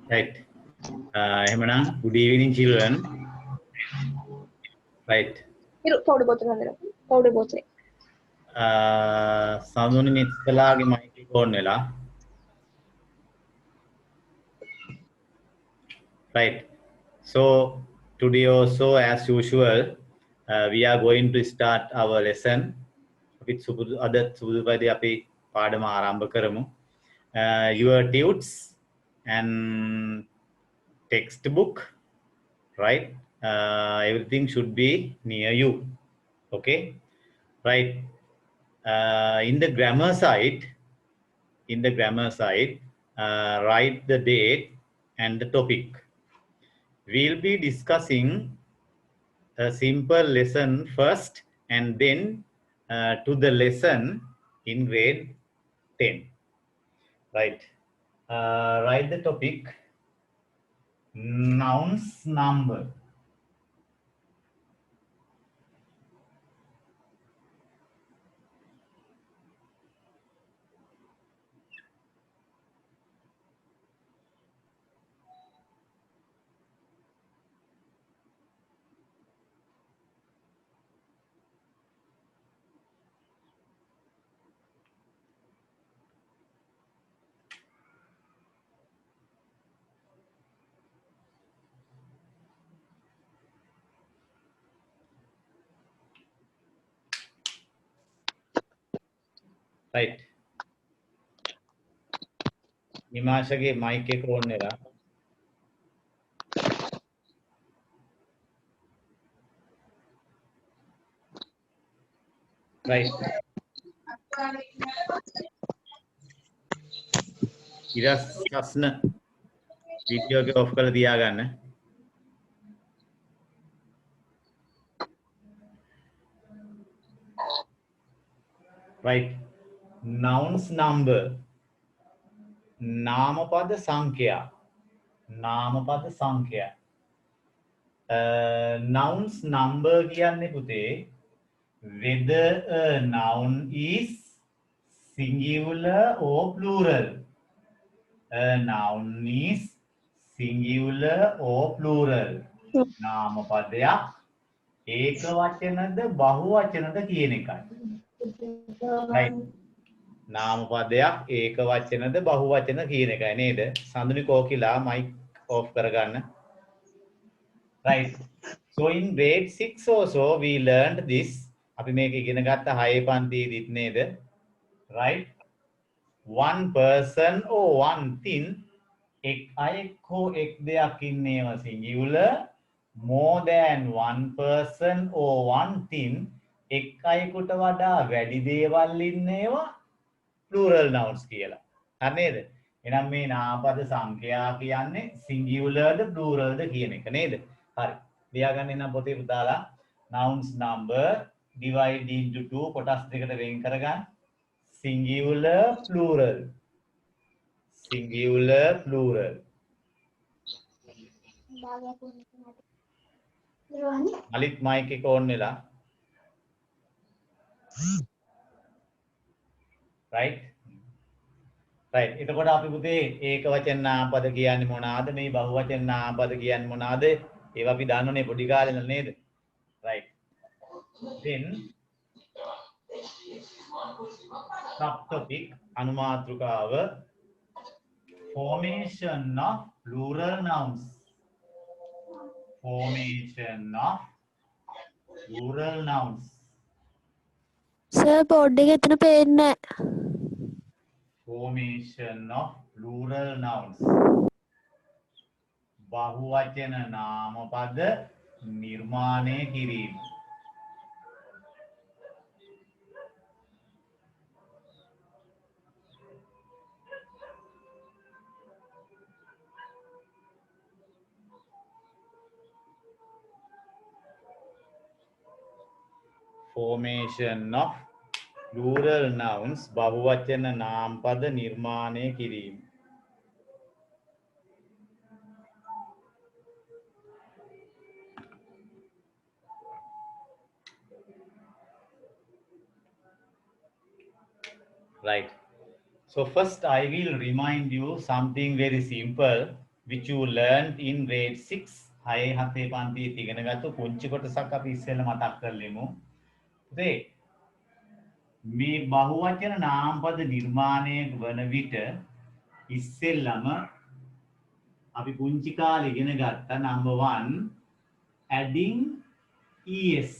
Right. Hemana, good evening, children. Right. powder bottle. Powder bottle. Samuni Mitsalagi Mike Cornella. Right. So today also, as usual, we are going to start our lesson. With other Subudupadi api padama aramba karamu. Your tudes and textbook, right? Everything should be near you. Okay. Right. In the grammar side, write the date and the topic. We'll be discussing a simple lesson first and then to the lesson in grade 10. Right. Write the topic nouns number. Right. Nimashage mic එක on වෙලා. Right. ඉරස් ප්‍රශ්න video එක of කරලා තියාගන්න. Right. Nouns number. නාමපද සංඛ්‍යා. නාමපද සංඛ්‍යා. Nouns number කියන්නේ පුතේ whether a noun is singular or plural. A noun is singular or plural. නාමපදයක් ඒක වචනද බහු වචනද කියන එකයි. Right. නාමපදයක් ඒක වචනද බහු වචන කියන එකයි නේද? සඳුනි කෝකිලා mic off කරගන්න. Right. So in grade 6 also we learned this. අපි මේක ඉගෙන ගත්ත 6 පන්තියේදීත් නේද? Right. One person or one thing එක් අයෙක් හෝ එක් දෙයක් ඉන්නේව singular. More than one person or one thing එක් අයෙකුට වඩා වැඩි දේවල් ඉන්නේවා plural nouns කියලා. හරි නේද? එහෙනම් මේ නාමපද සංඛ්‍යා කියන්නේ singular ද plural ද කියන එක නේද? හරි. ලියාගන්න එනම් පොතේ පුතාලා nouns number divide into two කොටස් දෙකට වෙන් කරගන්න. Singular plural. Singular plural. අලිත් mic එක on වෙලා. Right. Right. එතකොට අපි පුතේ ඒක වචන නාමපද කියන්නේ මොනවාද? මේ බහු වචන නාමපද කියන්නේ මොනවාද? ඒවා අපි දන්නෝනේ පොඩි කාලේ ඉඳලා නේද? Right. Then subtopic අනුමාත්‍රිකාව formation of plural nouns. Formation of plural nouns. Sir, board එක එතන පේන්නේ නැහැ. Formation of plural nouns. බහුවචන නාමපද නිර්මාණය කිරීම. Formation of plural nouns බහුවචන නාමපද නිර්මාණය කිරීම. Right. So first I will remind you something very simple. which you learned in grade 6 6 7 පන්තියේ ඉගෙන ගත්ත පුංචි කොටසක් අපි ඉස්සෙල්ලා මතක් කරලෙමු. පුතේ මේ බහුවචන නාමපද නිර්මාණය වන විට ඉස්සෙල්ලම අපි පුංචි කාලේ ඉගෙන ගත්ත number 1 adding es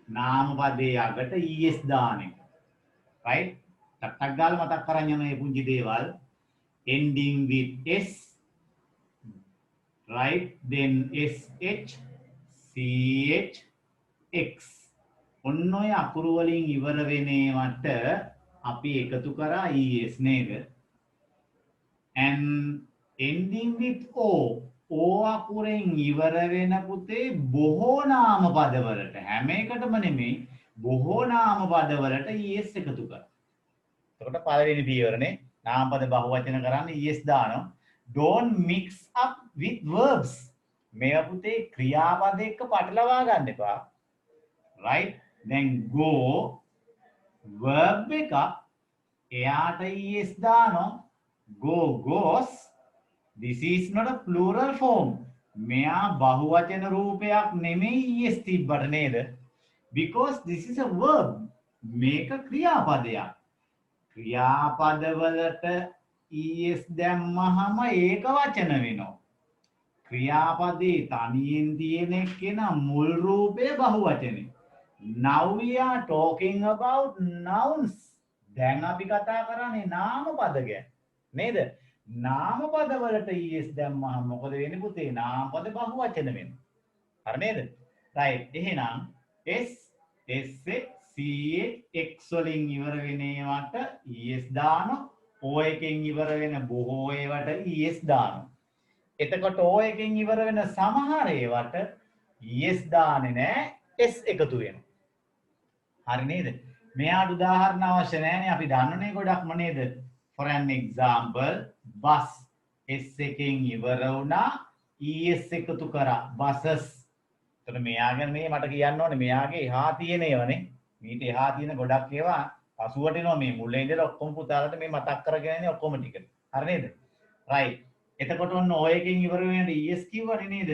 නාමපදයේ යකට es දාන එක. right? ටක් ගාලා මතක් කරන් යන මේ පුංචි දේවල් ending with s, right? Then sh, ch, x. ඔන්න ඔය අකුරු වලින් ඉවර වෙනේවට අපි එකතු කරා es නේද? and ending with o, o අකුරෙන් ඉවර වෙන පුතේ බොහෝ නාම පදවලට හැම එකටම නෙමෙයි බොහෝ නාම පදවලට es එකතු කරා. එතකොට පළවෙනි පියවරනේ නාමපද බහුවචන කරන්න es දානවා. Don't mix up with verbs. මේවා පුතේ ක්‍රියාපද එක්ක පටලවා ගන්න එපා. right? then go verb එක එයාට es දානවා. go goes. this is not a plural form. මෙයා බහුවචන රූපයක් නෙමෙයි es තිබ්බට නේද? because this is a verb. මේක ක්‍රියාපදයක්. ක්‍රියාපදවලට es දැම්මහම ඒක වචන වෙනවා. ක්‍රියාපදේ තනියෙන් තියෙන එකේන මුල් රූපය බහුවචනේ. now we are talking about nouns. දැන් අපි කතා කරන්නේ නාමපද ගැන නේද? නාමපද වලට es දැම්මහම මොකද වෙන්නේ පුතේ? නාමපද බහුවචන වෙනවා. හරි නේද? right. එහෙනම් s x වලින් ඉවර වෙන ඒවාට es දානවා. o එකෙන් ඉවර වෙන බොහෝ ඒවාට es දානවා. එතකොට o එකෙන් ඉවර වෙන සමහර ඒවාට es දාන්නේ නැහැ, s එකතු වෙනවා. හරි නේද? මෙයාට උදාහරණ අවශ්‍ය නැහැනේ, අපි දන්නනේ ගොඩක්ම නේද? for an example bus s එකෙන් ඉවර වුණා es එකතු කරා buses. එතකොට මෙයාගෙන මේ මට කියන්න ඕනේ මෙයාගේ එහා තියෙන ඒවානේ. මීට එහා තියෙන ගොඩක් ඒවා පසුවට එනවා. මේ මුලින් ඉඳලා ඔක්කොම පුතාලට මේ මතක් කරගෙන ඉන්නේ ඔක්කොම ටික. හරි නේද? right. එතකොට ඔන්න ඔය එකෙන් ඉවර වෙන es කිව්වනේ නේද?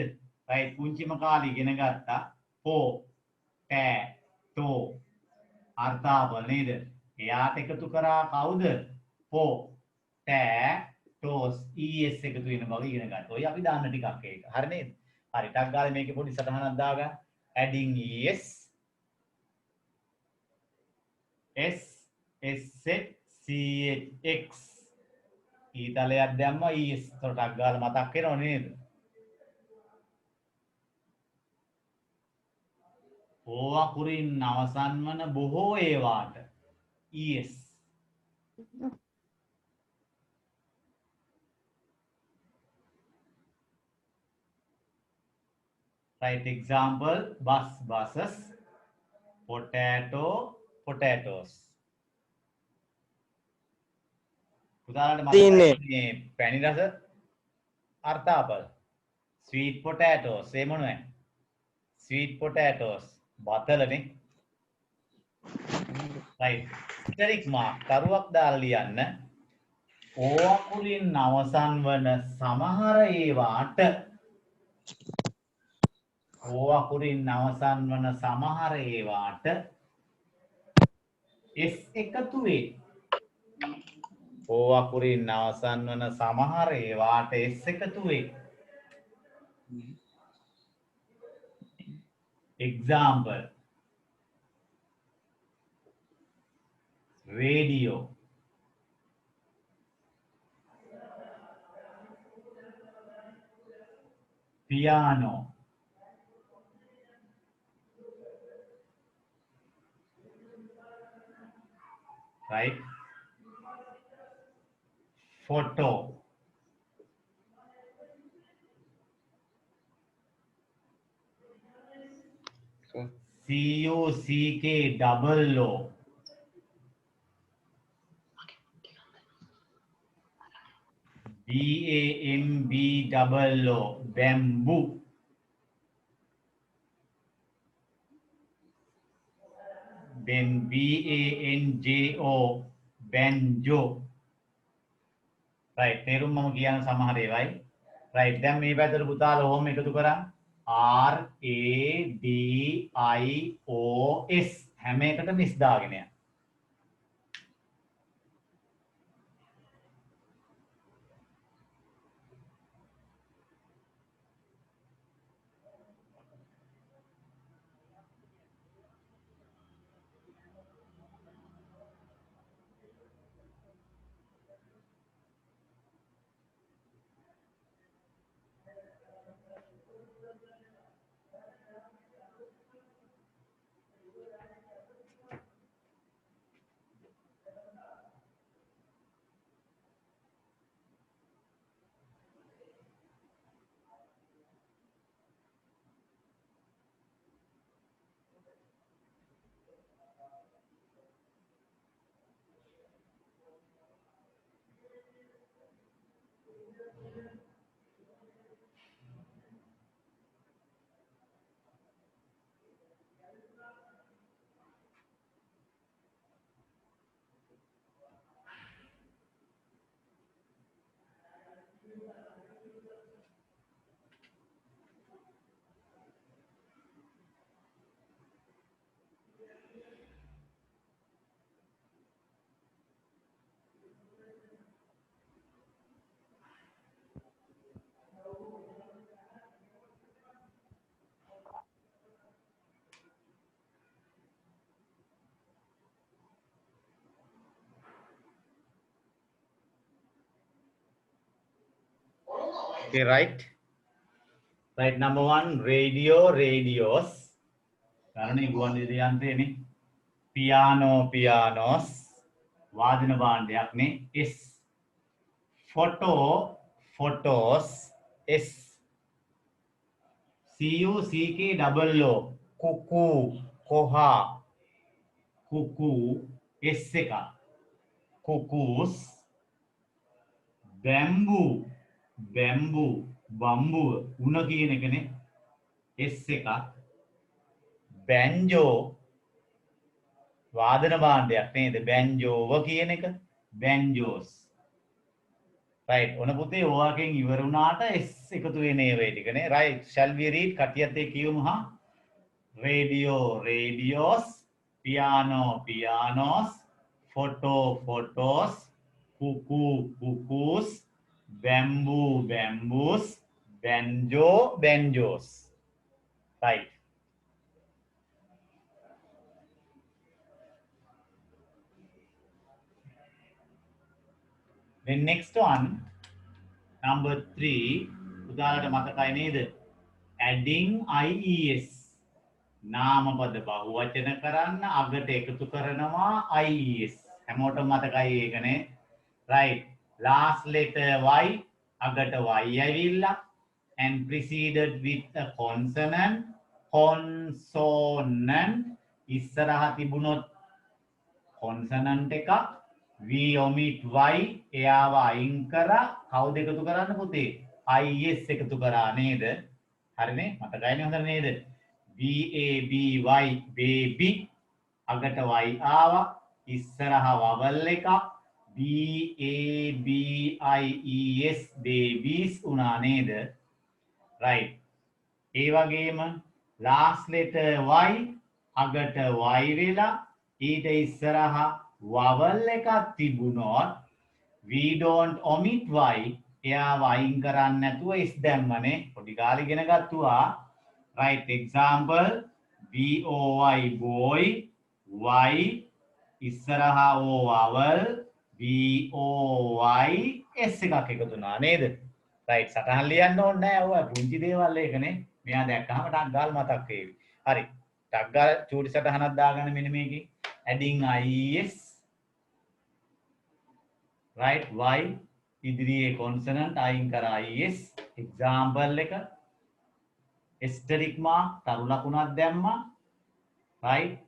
right. පුංචිම කාලේ ඉගෙන ගත්තා po ta to අර්ථාපල නේද? එයාට එකතු කරා කවුද? po ta tos es එකතු වෙන බව ඉගෙන ගන්න. ඔය අපි දාන්න ටිකක් ඒක. හරි නේද? හරි. ටක් ගාලා මේකේ පොඩි සටහනක් දාගන්න. adding es s sh ch x ඊතලයක් දැම්ම es තොටක් ගාලා මතක් වෙනව නේද? o අකුරින් අවසන් වන බොහෝ ඒවාට es. right. example bus buses, potato potatoes. උදාහරණයක් මතකයි මේ පැණි රස අර්ථාපල sweet potatoes ඒ මොනවද? sweet potatoes බතලනේ. right. ඉතරික් මාක් කරුවක් දාලා ලියන්න. o අකුරින් අවසන් වන සමහර ඒවාට o අකුරින් අවසන් වන සමහර ඒවාට s එකතු වේ. o අකුරින් අවසන් වන සමහර ඒවාට s එකතු වේ. example radio, piano, right? Photo, COCK-O, BAMBO, bamboo, then BANJO, banjo, right තේරුම් මම කියන සමහර ඒවායි right දැන් මේ පැත්තට පුතාලා ඕම එකතු කරා R A D I O S හැම එකටම S දාගෙන යන්න. Okay, right. Right, number 1 radio radios. Karena ගුවන් විදුලි යන්ත්‍රයනේ. Piano pianos. වාදන භාණ්ඩයක්නේ S. Photo photos S. CUCKO kuku koha kuku S එක. Cuckoos. Bamboo bamboo bamboo උණ කියන එකනේ S එක. banjo වාදන භාණ්ඩයක් නේද banjoව කියන එක banjos right ඔන පුතේ ඔයාගෙන් ඉවර වුණාට S එකතු වෙන ඒවා ටිකනේ right shall we read කටියත් ඒ කියමු හා radio radios piano pianos photo photos cuckoo cuckoos bamboo bamboos banjo banjos right. The next one, number 3, උදාලට මතකයි නේද? Adding IES. නාමපද බහුවචන කරන්න අගට එකතු කරනවා IES. හැමෝටම මතකයි ඒකනේ. Right. Last letter Y අගට Y ඇවිල්ලා and preceded with a consonant. Consonant ඉස්සරහ තිබුණොත් consonant එකක් we omit y එයාව අයින් කරා කවුද එකතු කරන්න පුතේ is එකතු කරා නේද හරිනේ මතකයිනේ හොඳට නේද BABY baby අගට y ආවා ඉස්සරහ vowel එක BABIES babies උනා නේද right ඒ වගේම last letter y අගට y වෙලා ඊට ඉස්සරහ vowel එකක් තිබුණොත් we don't omit y එයා වයින් කරන්නේ නැතුව is දැම්මනේ පොඩි කාලේ ඉගෙන ගත්තා right example boy boy y ඉස්සරහා o vowel boy s එකක් එකතු වුණා නේද right සටහන් ලියන්න ඕනේ නැහැ ඔය පුංචි දේවල් ඒකනේ මෙයා දැක්කහම ටක් ගාලා මතක් වේවි හරි ටක් ගාලා චූටි සටහනක් දාගන්න මෙන්න මේකේ adding is right y ඉදිරියේ consonant අයින් කරා is example එක asterisk mark තරු ලකුණක් දැම්මා right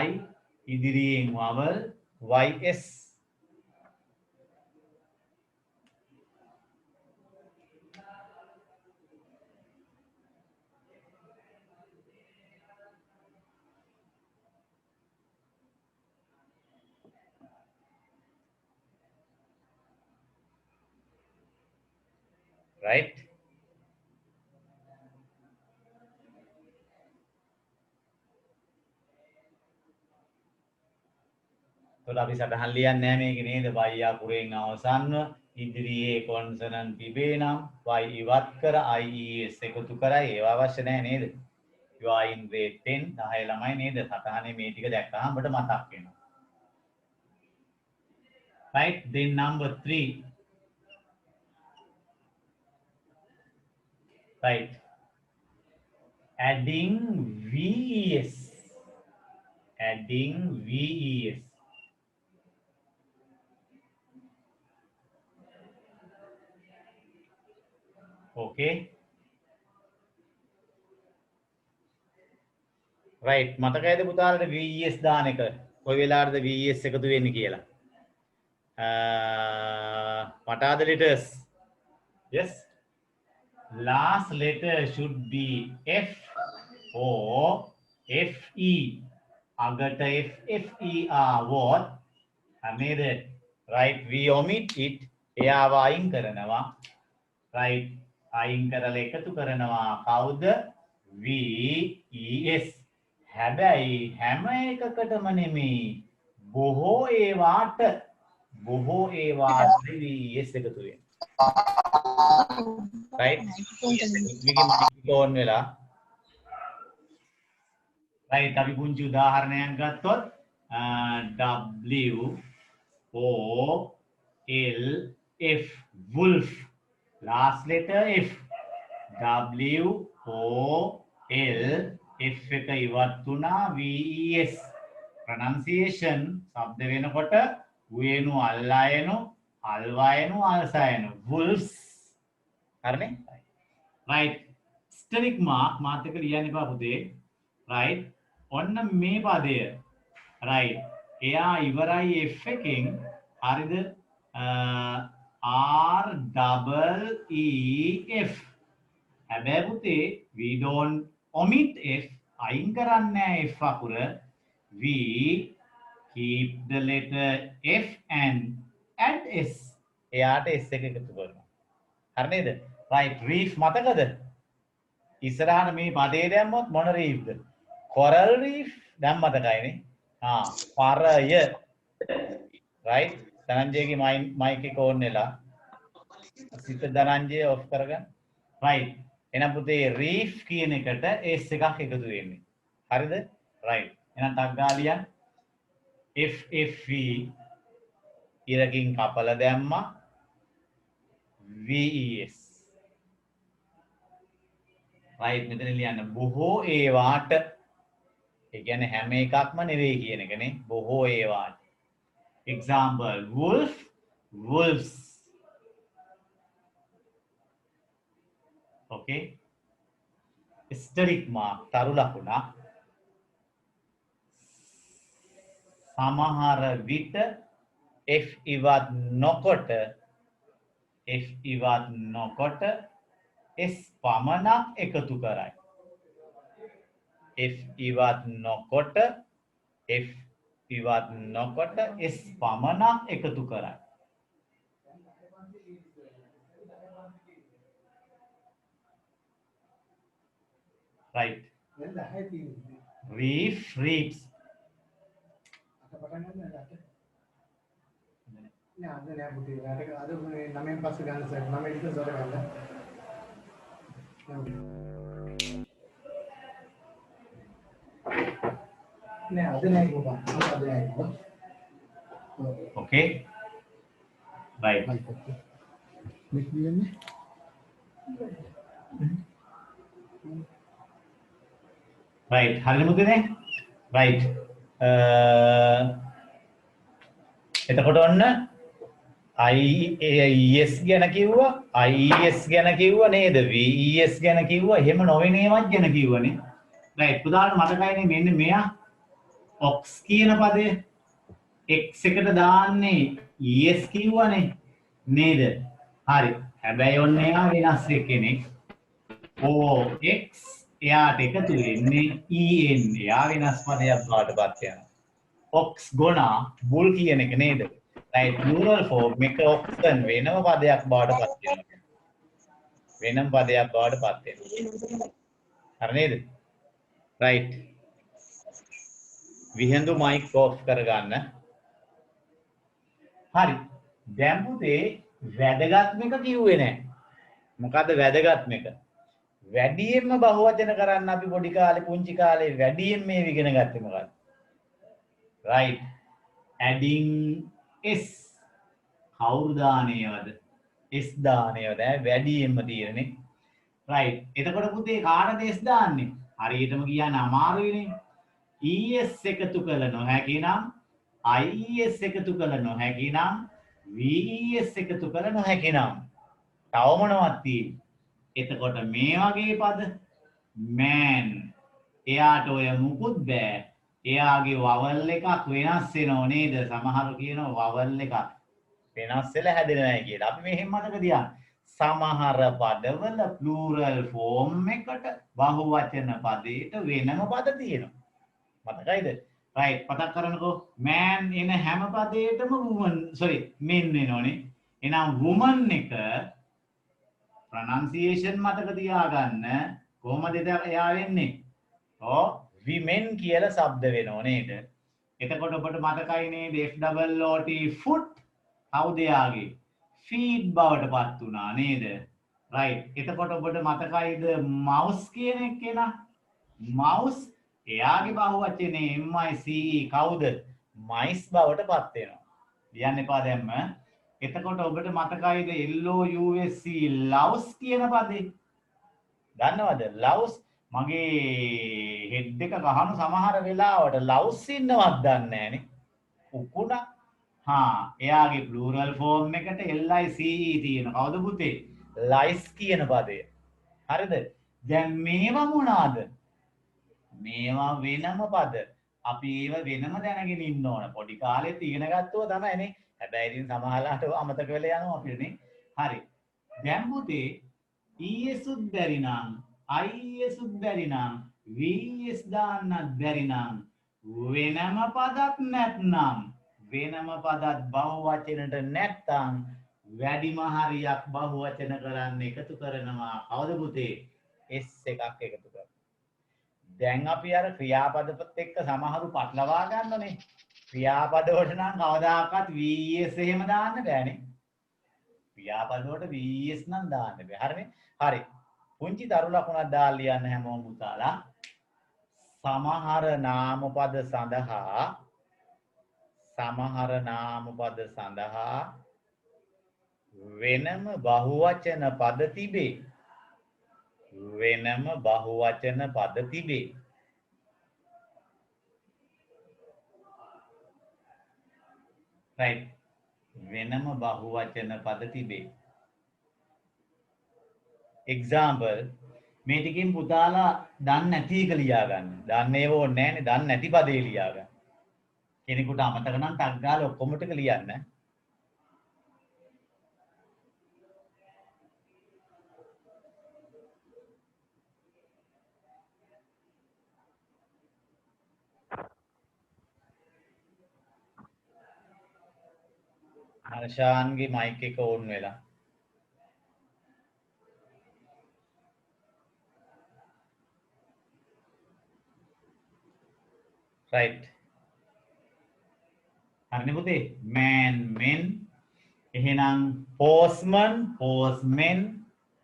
y ඉදිරියෙන් vowel ys right? तो අපි සටහන් ලියන්නේ නැහැ මේකේ නේද? y අකුරෙන් අවසන්ව ඉදිරියේ කොන්සනන්ට් තිබේ නම් y ඉවත් කර ies එකතු කරයි ඒව අවශ්‍ය නැහැ නේද? you are in grade 10 10 ළමයි නේද? සටහනේ මේ ටික දැක්කහම ඔබට මතක් වෙනවා. Right? Then number 3. Right. Adding VES. Adding VES. Okay. Right. මතකයිද පුතාලට VES දාන එක? කොයි වෙලාවටද VES එකතු වෙන්නේ කියලා? What are the letters? Yes. Last letter should be F or FE. Agata F, FE are what? නේද? Right. We omit it. එයාව අයින් කරනවා. Right. අයින් කරලා එකතු කරනවා. කවුද? VES. හැබැයි හැම එකකටම නෙමෙයි. බොහෝ ඒවාට VES එකතු වෙනවා. Right? මේකේ on වෙලා. Right. අපි පුංචි උදාහරණයක් ගත්තොත් W O L F wolf. Last letter F. W O L F එක ඉවත් වුණා VES. pronunciation શબ્ද වෙනකොට උයනු අල්ලායනු අල්වායනු අල්සායනු wolves. හරිනේ? right. asterisk mark මාත් එක ලියන්න එපා පුතේ. right. ඔන්න මේ පදය. right. එයා ඉවරයි F එකෙන්. හරිද? R double E F. හැබැයි පුතේ we don't omit F. අයින් කරන්නේ නැහැ F අකුර. We keep the letter F and add S. එයාට S එක එකතු කරනවා. හරි නේද? right. reef මතකද? ඉස්සරහට මේ පදේ දැම්මොත් මොන reefද? coral reef දැන් මතකයිනේ. පරය. right. ධනංජයගේ මයික් එක ඕන් වෙලා. සිත ධනංජය ඔෆ් කරගන්න. right. එහෙනම් පුතේ reef කියන එකට S එකක් එකතු වෙන්නේ. හරිද? right. එහෙනම් ටක් ගාලා ලියන්න. FFE ඉරකින් කපලා දැම්මා VES. right. මෙතන ලියන්න බොහෝ ඒවාට. ඒ කියන්නේ හැම එකක්ම නෙවෙයි කියන එකනේ. බොහෝ ඒවාට. example wolf, wolves. okay. asterisk mark තරු ලකුණක්. සමහර විට F ඉවත් නොකොට S පමණක් එකතු කරයි. F ඉවත් නොකොට S පමණක් එකතු කරයි. right. reef, reefs. okay. right. right. හරිද මුදනේ? right. එතකොට ඔන්න IES ගැන කිව්වා, IES ගැන කිව්වා නේද? VES ගැන කිව්වා. එහෙම නොවෙන ඒවාත් ගැන කිව්වනේ. right. උදාහරණ මතකයිනේ මෙන්න මෙයා ox කියන පදය x එකට දාන්නේ es කිව්වනේ නේද? හරි. හැබැයි ඔන්න එයා වෙනස් කෙනෙක්. ox එයාට එකතු වෙන්නේ en. එයා වෙනස් පදයක් බාටපත් යනවා. ox ගොනා bull කියන එක නේද? right. plural form එක oxen වෙනම පදයක් බාටපත් වෙනවා. වෙනම පදයක් බවට පත් වෙනවා. හරි නේද? right. විහිඳු මයික් ඔෆ් කරගන්න. හරි. දැන් පුතේ වැදගත්ම එක කිව්වේ නැහැ. මොකද්ද වැදගත්ම එක? වැඩියෙන්ම බහුවචන කරන්න අපි පොඩි කාලේ පුංචි කාලේ වැඩියෙන් මේ ඉගෙන ගත්තේ මොකක්ද? right. adding s කවුරු දානේවද? s දානේවද? වැඩියෙන්ම තියෙන්නේ. right. එතකොට පුතේ කාටද s දාන්නේ? හරියටම කියන්න අමාරුයිනේ. es එකතු කළ නොහැකි නම් is එකතු කළ නොහැකි නම් ves එකතු කළ නොහැකි නම් තව මොනවද තියෙන්නේ? එතකොට මේ වගේ පද man එයාට ඔය මුකුත් බෑ. එයාගේ වවල් එකක් වෙනස් වෙනව නේද? සමහරු කියනවා වවල් එකක් වෙනස් වෙලා හැදෙන්නේ නැහැ කියලා. අපි මෙහෙම මතක තියාගන්න. සමහර පදවල ප්ලූරල් ෆෝම් එකට බහුවචන පදයට වෙනම පද තියෙනවා. මතකයිද? right. පටන් කරනකෝ. man එන හැම පදයකටම woman men වෙනෝනේ. එහෙනම් woman එක pronunciation මතක තියාගන්න. කොහොමද එයා වෙන්නේ? women කියලා શબ્ද වෙනෝ නේද? එතකොට ඔබට මතකයි නේද FOOT foot කවුද යාගේ? feet බවට පත් වුණා නේද? right. එතකොට ඔබට මතකයිද mouse කියන එක කෙනා? mouse එයාගේ බහුවචනේ mice කවුද? mice බවට පත් වෙනවා. ලියන්න එපා දැම්ම. එතකොට ඔබට මතකයිද LOUSE loves කියන පදේ? දන්නවද? loves මගේ හෙඩ් එක ගහන සමහර වෙලාවට loves ඉන්නවත් දන්නේ නැහනේ. උකුණා. එයාගේ ප්ලූරල් ෆෝම් එකට LICE තියෙන. කවුද පුතේ? lice කියන පදය. හරිද? දැන් මේවා මොනවාද? මේවා වෙනම පද. අපි ඒව වෙනම දැනගෙන ඉන්න ඕන. පොඩි කාලෙත් ඉගෙන ගත්තෝ තමයිනේ. හැබැයි ඉතින් සමහරලාට අමතක වෙලා යනවා අපිටනේ. හරි. දැන් පුතේ es උත් බැරි නම් is උත් බැරි නම් vs දාන්නත් බැරි නම් වෙනම පදක් නැත්නම් වෙනම පදත් බහුවචනට නැත්තම් වැඩිම හරියක් බහුවචන කරන්න එකතු කරනවා. කවුද පුතේ? s එකක් එකතු කරනවා. දැන් අපි අර ක්‍රියාපදපත් එක්ක සමහරු පටලවා ගන්නනේ. ක්‍රියාපද වලට නම් කවදාකවත් vs එහෙම දාන්න බෑනේ. ක්‍රියාපද වලට vs නම් දාන්න බෑ. හරිනේ? හරි. පුංචි දරු ලකුණක් දාලා ලියන්න හැමෝම පුතාලා. සමහර නාමපද සඳහා වෙනම බහුවචන පද තිබේ. වෙනම බහුවචන පද තිබේ. right. වෙනම බහුවචන පද තිබේ. example මේ ටිකෙන් පුතාලා දන්නේ නැති එක ලියා ගන්න. දන්නේ ඕනේ නැහැනේ. දන්නේ නැති පදේ ලියා ගන්න. කෙනෙකුට අමතක නම් ටක් ගාලා ඔක්කොම ටික ලියන්න. හර්ෂාන්ගේ මයික් එක ඕන් වෙලා. right. හරිනේ පුතේ? man men. එහෙනම් postman postmen.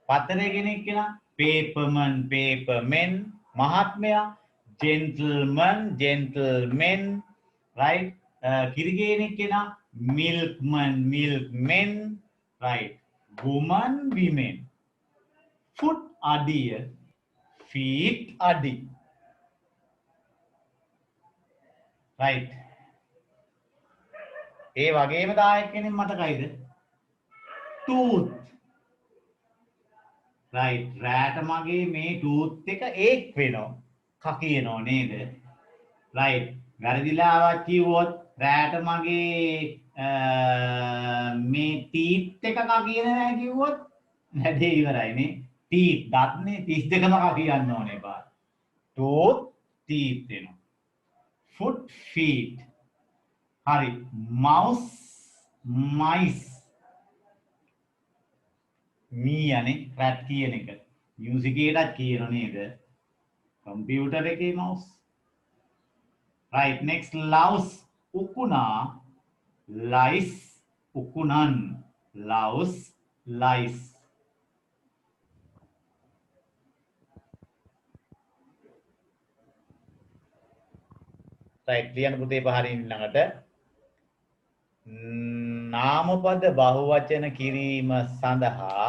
පතරේ කෙනෙක් කෙනා paperman papermen. මහත්මයා gentleman gentlemen. right. කිරිගෙනෙක් කෙනා milkman milkmen. right. woman women. foot අඩිය feet අඩි. right. ඒ වගේම දායක කෙනෙක් මතකයිද? tooth. right. රෑට මගේ මේ tooth එක ඒක් වෙනවා. කකියනෝ නේද? right. වැරදිලාවක් කිව්වොත් රෑට මගේ මේ teeth එක කකියන නැහැ කිව්වොත් වැඩේ ඉවරයිනේ. teeth දත්නේ 32ම කකියන්න ඕනේ බා. tooth teeth වෙනවා. foot feet. hari mouse mice මීයනේ rat කියන එක music එකටත් කියන නේද computer එකේ mouse right next loves ukuna lies ukunan loves lies right ලියන්න පුතේ පහරින් ළඟට නාමපද බහුවචන කිරීම සඳහා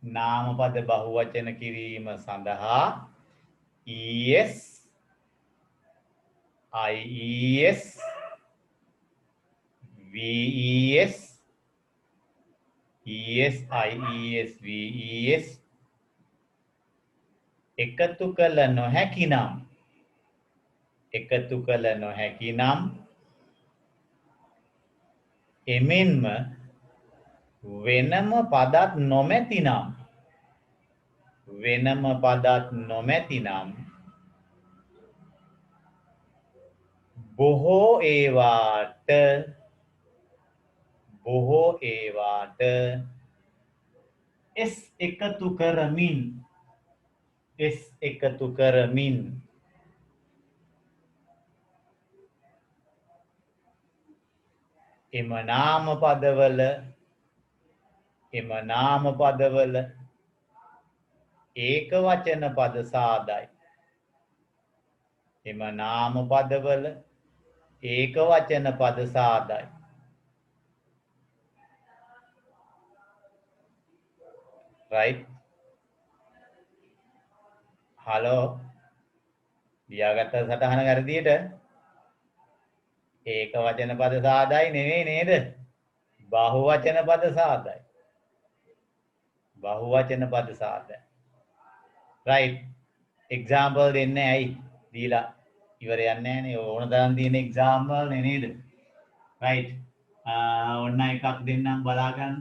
නාමපද බහුවචන කිරීම සඳහා es ies ves es ies ves එකතු කළ නොහැකි නම් එකතු කළ නොහැකි නම් එමෙන්ම වෙනම පදත් නොමැති නම් වෙනම පදත් නොමැති නම් බොහෝ ඒවාට s එකතු කරමින් එම නාම පදවල ඒක වචන පද සාදයි එම නාම පදවල ඒක වචන පද සාදයි right හලෝ ලියාගත්ත සටහන වැරදියට ඒක වචන පද සාදයි නෙවෙයි නේද බහු වචන පද සාදයි බහුවචන පද සාදයි right example දෙන්නේ ඇයි දීලා ඉවර යන්නේ නැහනේ ඕන තරම් තියෙන example නේ නේද right ඔන්න එකක් දෙන්නම් බලා ගන්න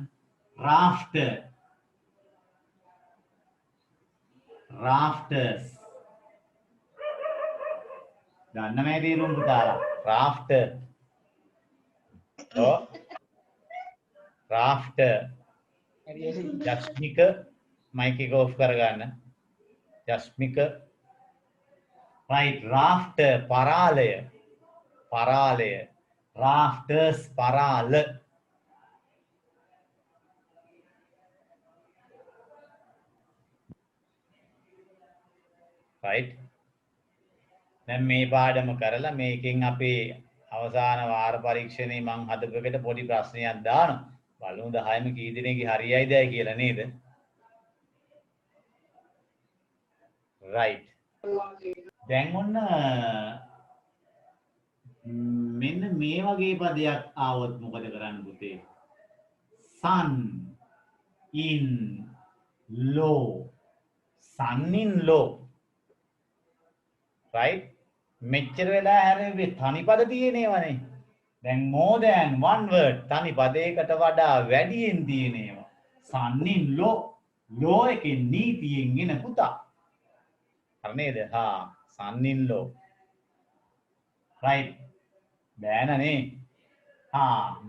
rafters දන්න මේ තේරුම් පුතාලා rafter oh rafter ජස්මික මයික් එක ඔෆ් කරගන්න ජස්මික right rafter පරාලය rafters පරාල right දැන් මේ පාඩම කරලා මේකෙන් අපේ අවසාන වාර පරීක්ෂණේ මම හදපු එකට පොඩි ප්‍රශ්නයක් දානවා බලමු 10ම කී දිනේගේ හරියයිද කියලා නේද right දැන් ඔන්න මෙන්න මේ වගේ පදයක් ආවොත් මොකද කරන්න පුතේ sun in law sun in law right මෙච්චර වෙලා හැරෙන්නේ තනි පද තියෙනේවනේ දැන් more than one word තනි පදයකට වඩා වැඩියෙන් තියෙනවා sun in law එකේ නීතියෙන් එන පුතා හරි නේද sun in law right බෑනනේ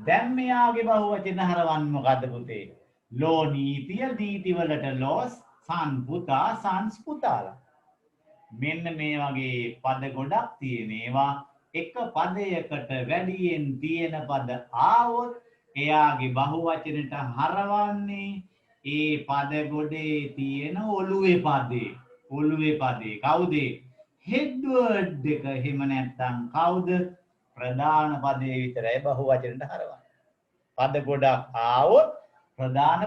දැන් මෙයාගේ බහුවචන හරවන්න මොකද්ද පුතේ law නීති වලට laws sun පුතා sons පුතාලා මෙන්න මේ වගේ පද ගොඩක් තියෙනවා එක පදයකට වැඩියෙන් තියෙන පද ආවොත් එයාගේ බහුවචනට හරවන්නේ ඒ පද ගොඩේ තියෙන ඔළුවේ පදේ කවුද head word එක එහෙම නැත්නම් කවුද ප්‍රධාන පදේ විතරයි බහුවචනට හරවන්නේ පද ගොඩක් ආවොත් ප්‍රධාන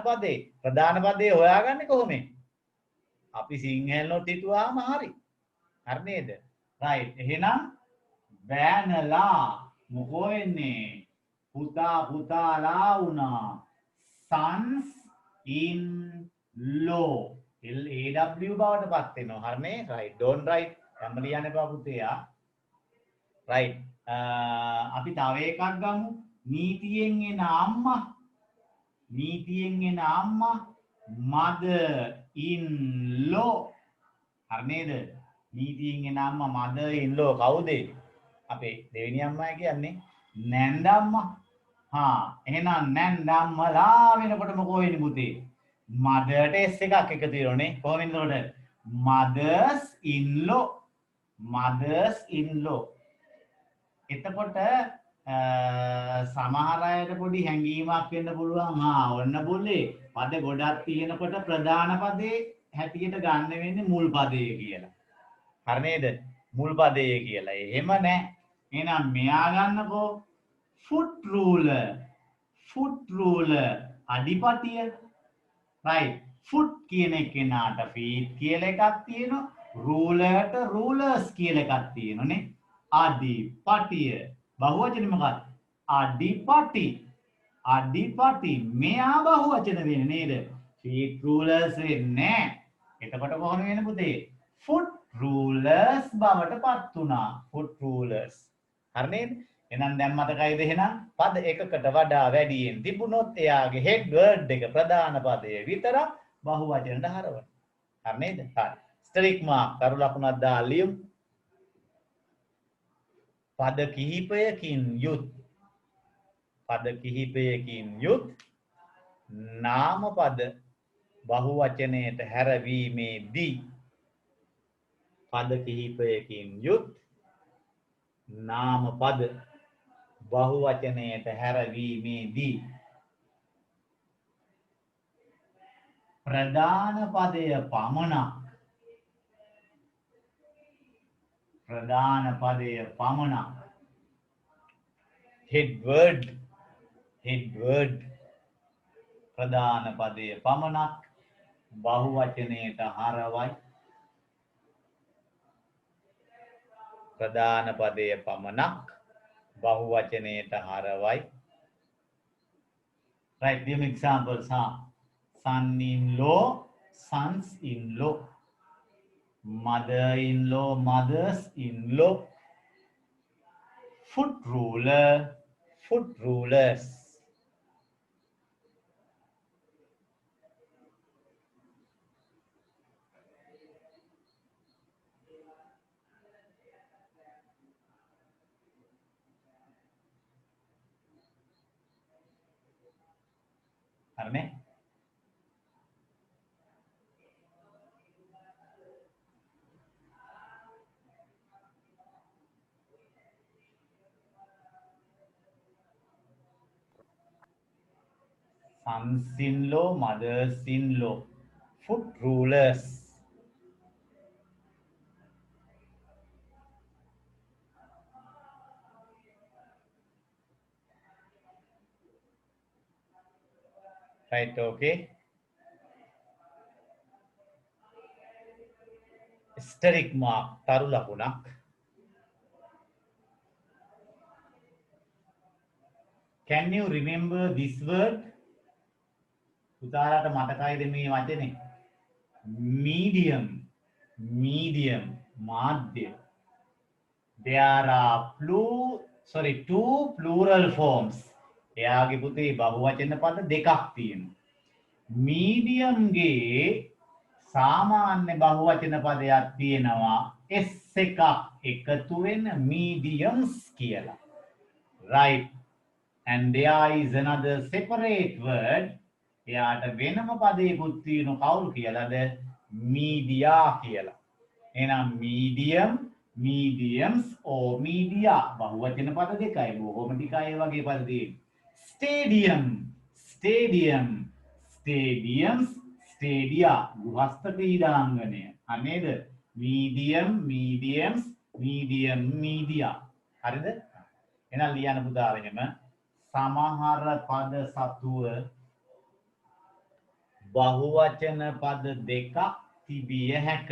පදේ හොයාගන්නේ කොහොමද අපි සිංහල නොත් හිතුවාම හරි නේද right එහෙනම් බෑනලා මොකෝ වෙන්නේ පුතාලා වුණා sons in law law බවට පත් වෙනවා හරිනේ right don't write යන්න ලියන්න එපා පුතේ right අපි තව එකක් ගමු නීතියෙන් එන අම්මා mother in law හරි නේද නීතියෙන් එන අම්මා mother in law කවුද අපේ දෙවෙනි අම්මා කියන්නේ නැන්දම්මා එහෙනම් නැන්දම්මලා වෙනකොට මොකෝ වෙන්නේ පුතේ? මදර්ට s එකක් එකතු වෙනෝනේ. කොහොමද එතකොට? mothers in law. mothers in law. එතකොට සමහර අයට පොඩි හැඟීමක් වෙන්න පුළුවන්. ඔන්න බුල්ලේ පද ගොඩක් තියෙනකොට ප්‍රධාන පදේ හැටියට ගන්න වෙන්නේ මුල් පදය කියලා. හරි නේද? මුල් පදය කියලා. එහෙම නැහැ. එහෙනම් මෙයා ගන්නකෝ foot ruler. foot ruler අඩිපටිය. right. foot කියන එකේනාට feet කියලා එකක් තියෙනවා. rulerට rulers කියලා එකක් තියෙනනේ. අඩිපටිය. බහුවචනෙ මොකක්ද? අඩිපටි. අඩිපටි. මෙයා බහුවචන වෙන්නේ නේද? feet rulers වෙන්නේ නැහැ. එතකොට කොහොම වෙන්නේ පුතේ? foot rulers බවට පත් වුණා. foot rulers. හරි නේද? එහෙනම් දැන් මතකයිද එහෙනම් පද එකකට වඩා වැඩියෙන් තිබුණොත් එයාගේ head word එක ප්‍රධාන පදය විතරක් බහුවචනට හරවන. හරි නේද? හරි. ස්ට්‍රික් මාක් කරු ලකුණක් දාලා ලියමු. පද කිහිපයකින් යුත් පද කිහිපයකින් යුත් නාම පද බහුවචනයට හැරවීමේදී පද කිහිපයකින් යුත් නාම පද බහුවචනයට හැරවීමේදී ප්‍රධාන පදය පමණක් head word ප්‍රධාන පදය පමණක් බහුවචනයට හරවයි. ප්‍රධාන පදය පමණක් බහුවචනයට හරවයි. right, give examples. son in law, sons in law. mother in law, mothers in law. foot ruler, foot rulers. හරිනේ? sons-in-law, mothers-in-law, foot rulers. Right, okay. Asterisk mark, taru lakunak. Can you remember this word? උදාහරණට මතකයිද මේ වචනේ? medium, මාධ්‍ය. There are two plural forms. එයාගේ පුතේ බහුවචන පද දෙකක් තියෙනවා. medium ගේ සාමාන්‍ය බහුවචන පදයක් තියෙනවා s එකක් එකතු වෙන mediums කියලා. right. And there is another separate word. එයාට වෙනම පදයකුත් තියෙන කවුරු කියලාද? media කියලා. එහෙනම් medium, mediums or media බහුවචන පද දෙකයි. බොහොම ටිකයි වගේ පද තියෙන්නේ. stadium, stadiums, stadia ගෘහස්ත ක්‍රීඩාංගණය. නේද? medium, mediums, medium, media. හරිද? එහෙනම් ලියන්න පුතා වෙනම සමහර පද සතුව බහුවචන පද දෙකක් තිබිය හැක.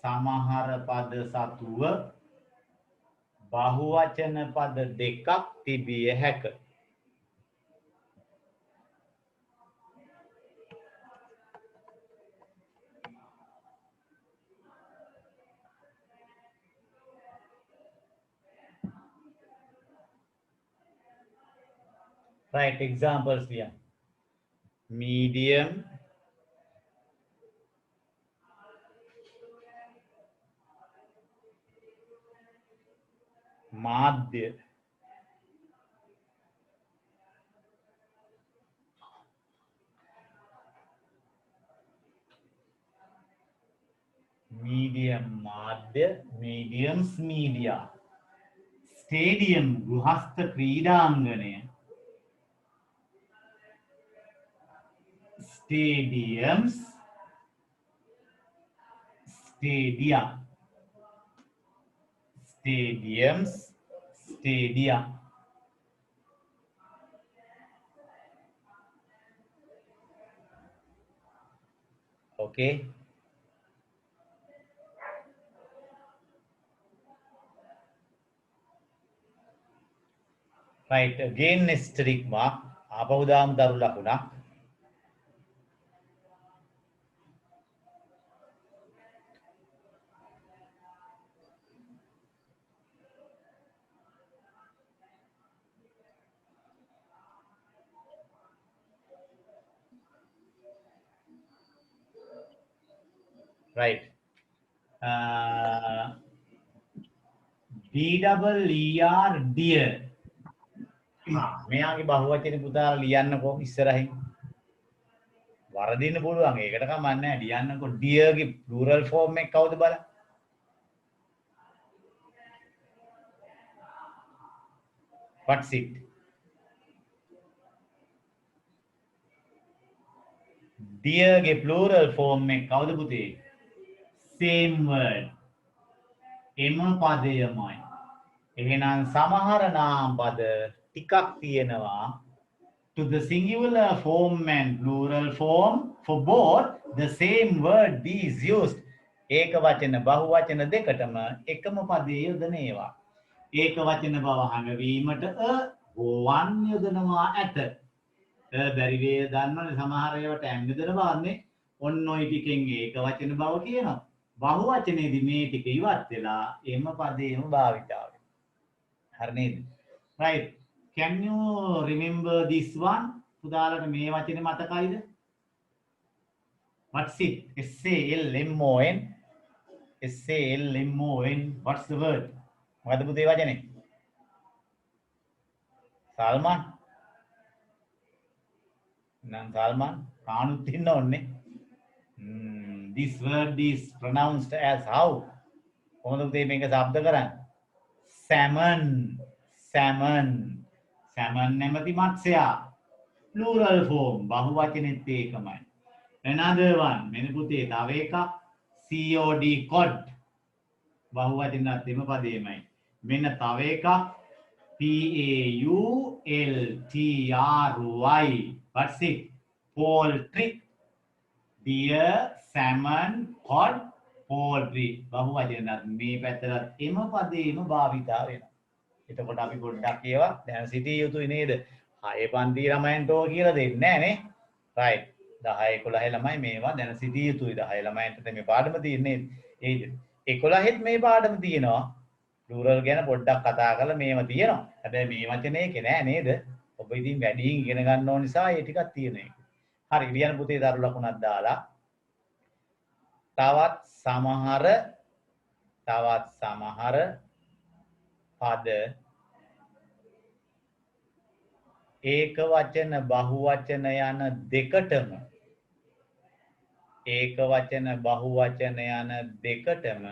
සමහර පද සතුව බහුවචන පද දෙකක් තිබිය හැක. Right, examples here. Medium, මාධ්‍ය medium මාධ්‍ය mediums media stadium ගෘහස්ත ක්‍රීඩාංගණය stadiums stadia stadiums stadia okay right again asterisk mark ආපහු දාමු දරු ලකුණක් right DEER dear මෙයාගේ බහුවචනේ පුතාලා ලියන්නකෝ ඉස්සරහින් වරදින්න පුළුවන් ඒකට කමක් නැහැ ලියන්නකෝ dear ගේ plural form එක කවුද බලන්න what's it dear ගේ plural form එක කවුද පුතේ same word එම පදයමයි එහෙනම් සමහර නාම පද ටිකක් තියෙනවා to the singular form and plural form for both the same word is used ඒක වචන බහු වචන දෙකටම එකම පදයේ යොදන ඒවා ඒක වචන බව හඟවීමට වන් යොදනවා ඇත බැරි වේ දන්නවනේ සමහර ඒවාට ඇම් යොදන බවන්නේ ඔන්න ඔය ටිකෙන් ඒක වචන බව කියනවා බහු වචනේදී මේ ටික ඉවත් වෙලා එම පදේම භාවිතා වෙනවා හරි නේද right can you remember this one පුතාලට මේ වචනේ මතකයිද what's it SALMON SALMON what's the word මොකද පුතේ වචනේ සල්මාන් නම් සල්මාන් කානුත් ඉන්න ඕනේ this word is pronounced as how කොහොමද පුතේ මේක શબ્ද කරන්නේ salmon salmon salmon නැමැති මත්ස්‍යයා plural form බහු වචනේත් ඒකමයි another one මෙන්න පුතේ තව එකක් COD cod බහු වචනත් එම පදේමයි මෙන්න තව එකක් PAULTRY what's it poultry deer salmon cod poultry බහු වචනත් මේ පැත්තට එම පදේම භාවිතා වෙනවා එතකොට අපි පොඩ්ඩක් ඒවා දැන සිටිය යුතුයි නේද 6 පන්ති ළමයින්ට ඕක කියලා දෙන්නේ නැහැ නේ right 10 11 ළමයි මේවා දැන සිටිය යුතුයි 10 ළමයින්ට මේ පාඩම තියෙන්නේ ඒ 11ෙත් මේ පාඩම තියෙනවා plural ගැන පොඩ්ඩක් කතා කරලා මේව තියෙනවා හැබැයි මේ වචනේ ඒක නෑ නේද ඔබ ඉතින් වැඩියෙන් ඉගෙන ගන්න ඕන නිසා ඒ ටිකක් තියෙන එක හරි ලියන්න පුතේ දරු ලකුණක් දාලා තවත් සමහර පද ඒක වචන බහු වචන යන දෙකටම ඒක වචන බහු වචන යන දෙකටම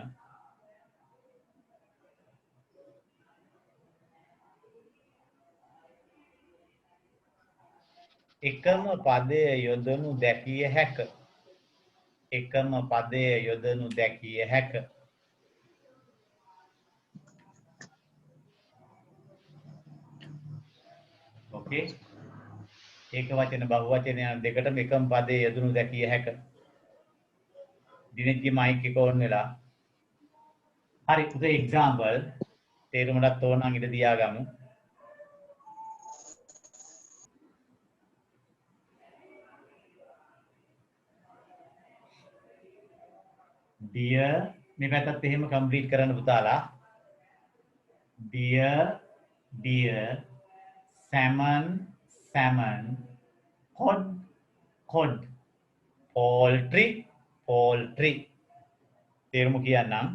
එකම පදයේ යොදනු දැකිය හැක එකම පදයේ යොදනු දැකිය හැක okay ඒක වචන බහු වචන යන දෙකටම එකම පදයේ යොදනු දැකිය හැක දිනෙත්ගේ මයික් එක ඕන් වෙලා හරි උදේ එක්සැම්පල් තේරුමකට ඕනනම් ඉඳ තියාගමු dear මේ පැත්තත් එහෙම කම්ප්ලීට් කරන්න පුතාලා dear salmon cod poultry තේරුම කියන්නම්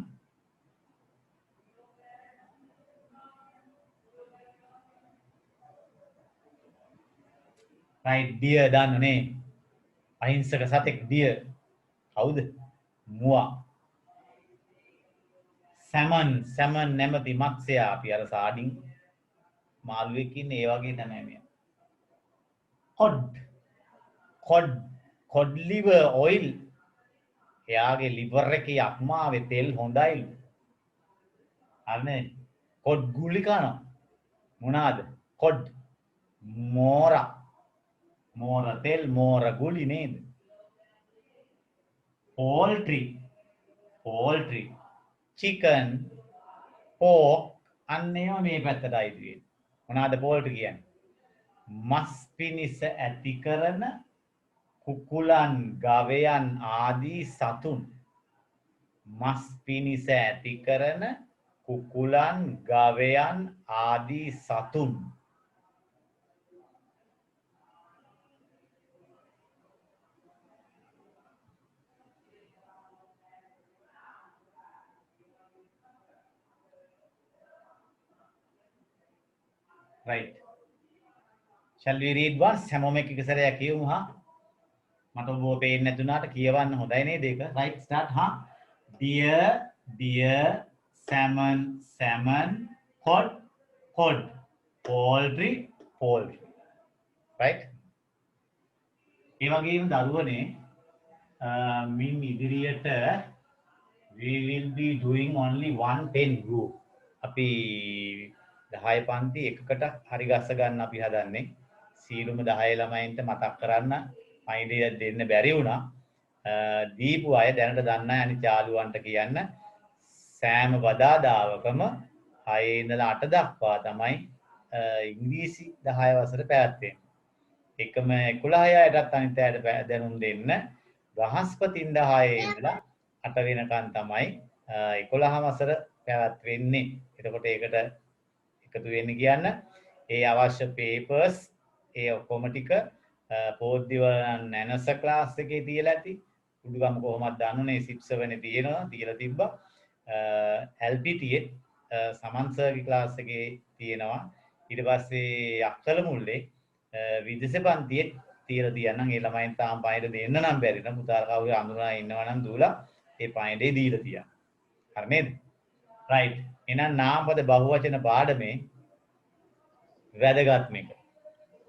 right deer දන්නනේ අහිංසක සතෙක් deer කවුද මුවා salmon නැමැති මත්ස්‍යයා අපි අර සාඩින් මාළුවෙක් ඉන්නේ ඒ වගේ තමයි මෙයා cod liver oil එයාගේ liver එකේ අක්මාවේ තෙල් හොඳයිලු අනේ cod ගුලි කනවා මොනවාද cod මෝර තෙල් මෝර ගුලි නේද poultry chicken pork අන්නේම මේ පැත්තට අයිති වෙන්නේ මොනවාද poultry කියන්නේ මස් පිණිස ඇති කරන කුකුලන් ගවයන් ආදී සතුන් මස් පිණිස ඇති කරන කුකුලන් ගවයන් ආදී සතුන් right shall we read once හැමෝම එක සැරයක් කියමු හා මට ඔබව පේන්නේ නැතුණාට කියවන්න හොඳයි නේද ඒක right start හා deer salmon cod poultry right ඒ වගේම දරුවනේ මින් ඉදිරියට we will be doing only 110 group අපි 10 පන්ති එකකට හරි ගස්ස ගන්න අපි හදන්නේ සීලුම 10 ළමයින්ට මතක් කරන්න අයිඩිය දෙන්න බැරි වුණා දීපු අය දැනට දන්න අය අනිත් යාළුවන්ට කියන්න සෑම බදාදාවකම 6 ඉඳලා 8 දක්වා තමයි ඉංග්‍රීසි 10 වසර පැවැත්වෙන්නේ එකම 11 අයටත් අනිත් අයට දැනුම් දෙන්න බ්‍රහස්පතින්දා 6 ඉඳලා 8 වෙනකන් තමයි 11 වසර පැවැත්වෙන්නේ එතකොට ඒකට එකතු වෙන්න කියන්න ඒ අවශ්‍ය papers ඒ ඔක්කොම ටික පොද්දිවරන් නැනස ක්ලාස් එකේ තියලා ඇති උඩුගම කොහොමද දන්නුනේ 6 වෙනි තියෙනවා තියලා තිබ්බා LPT සමන් සර්ගේ ක්ලාස් එකේ තියෙනවා ඊට පස්සේ අක්කල මුල්ලේ විදේශ පන්තියේ තියලා තියන්නම් ඒ ළමයින් තාම පයින්ට දෙන්න නම් බැරි නම් පුතාලා කවුරු අඳුරලා ඉන්නවා නම් දූලා ඒ පයින්ටේ දීලා තියන්න හරි නේද right එහෙනම් නාමපද බහුවචන පාඩමේ වැදගත් මේක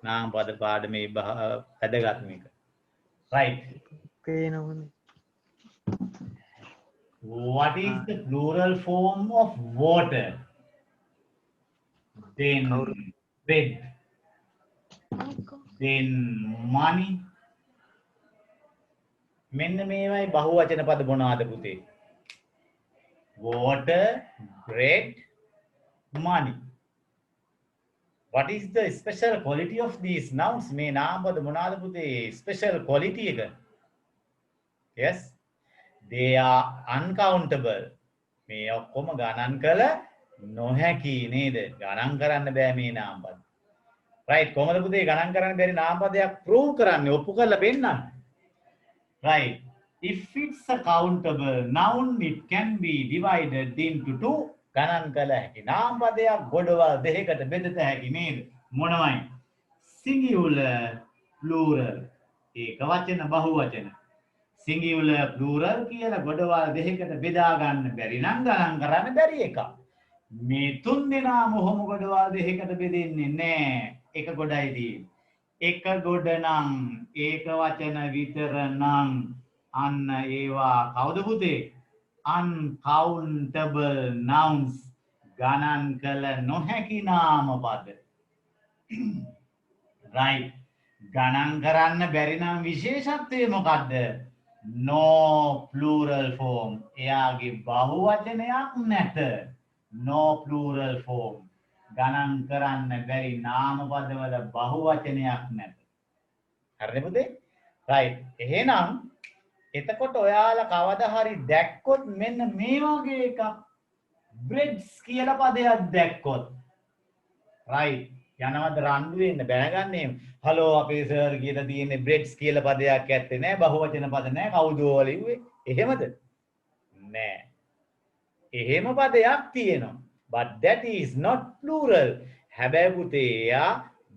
නාමපද පාඩමේ වැදගත් මේක right what is the plural form of water then bed then money මෙන්න මේවයි බහුවචන පද මොනවාද පුතේ water bread money what is the special quality of these nouns මේ නාමපද මොනවාද පුතේ special quality එක yes they are uncountable මේ ඔක්කොම ගණන් කළ නොහැකි නේද ගණන් කරන්න බෑ මේ නාමපද right කොහමද පුතේ ගණන් කරන්න බැරි නාමපදයක් prove කරන්නේ ඔප්පු කරලා පෙන්නන්න right if it's a countable noun it can be divided into two ගණන් කළ හැකි නාමපදයක් ගොඩවල් දෙකකට බෙදත හැකි නේද මොනවයි singular plural ඒක වචන බහුවචන singular plural කියලා ගොඩවල් දෙකකට බෙදා ගන්න බැරි නම් ගණන් කරන්න බැරි එකක් මේ තුන් දෙනාම ඔහොම ගොඩවල් දෙකකට බෙදෙන්නේ නැහැ එක ගොඩයි තියෙන්නේ එක ගොඩ නම් ඒක වචන විතර නම් අන්න ඒවා කවුද පුතේ uncountable nouns ගණන් කළ නොහැකි නාමපද right ගණන් කරන්න බැරි නම් විශේෂත්වය මොකද්ද no plural form එයාගේ බහුවචනයක් නැත no plural form ගණන් කරන්න බැරි නාමපදවල බහුවචනයක් නැත හරිද පුතේ right එහෙනම් එතකොට ඔයාලා කවදා හරි දැක්කොත් මෙන්න මේ වගේ එකක් breads කියලා පදයක් දැක්කොත් right යනවද රණ්ඩු වෙන්න බැනගන්නේ හලෝ අපේ සර් කියලා තියෙන්නේ breads කියලා පදයක් ඇත්තේ නෑ බහුවචන පද නෑ කවුද ඔය ලිව්වේ එහෙමද නෑ එහෙම පදයක් තියෙනවා but that is not plural හැබැයි පුතේ එයා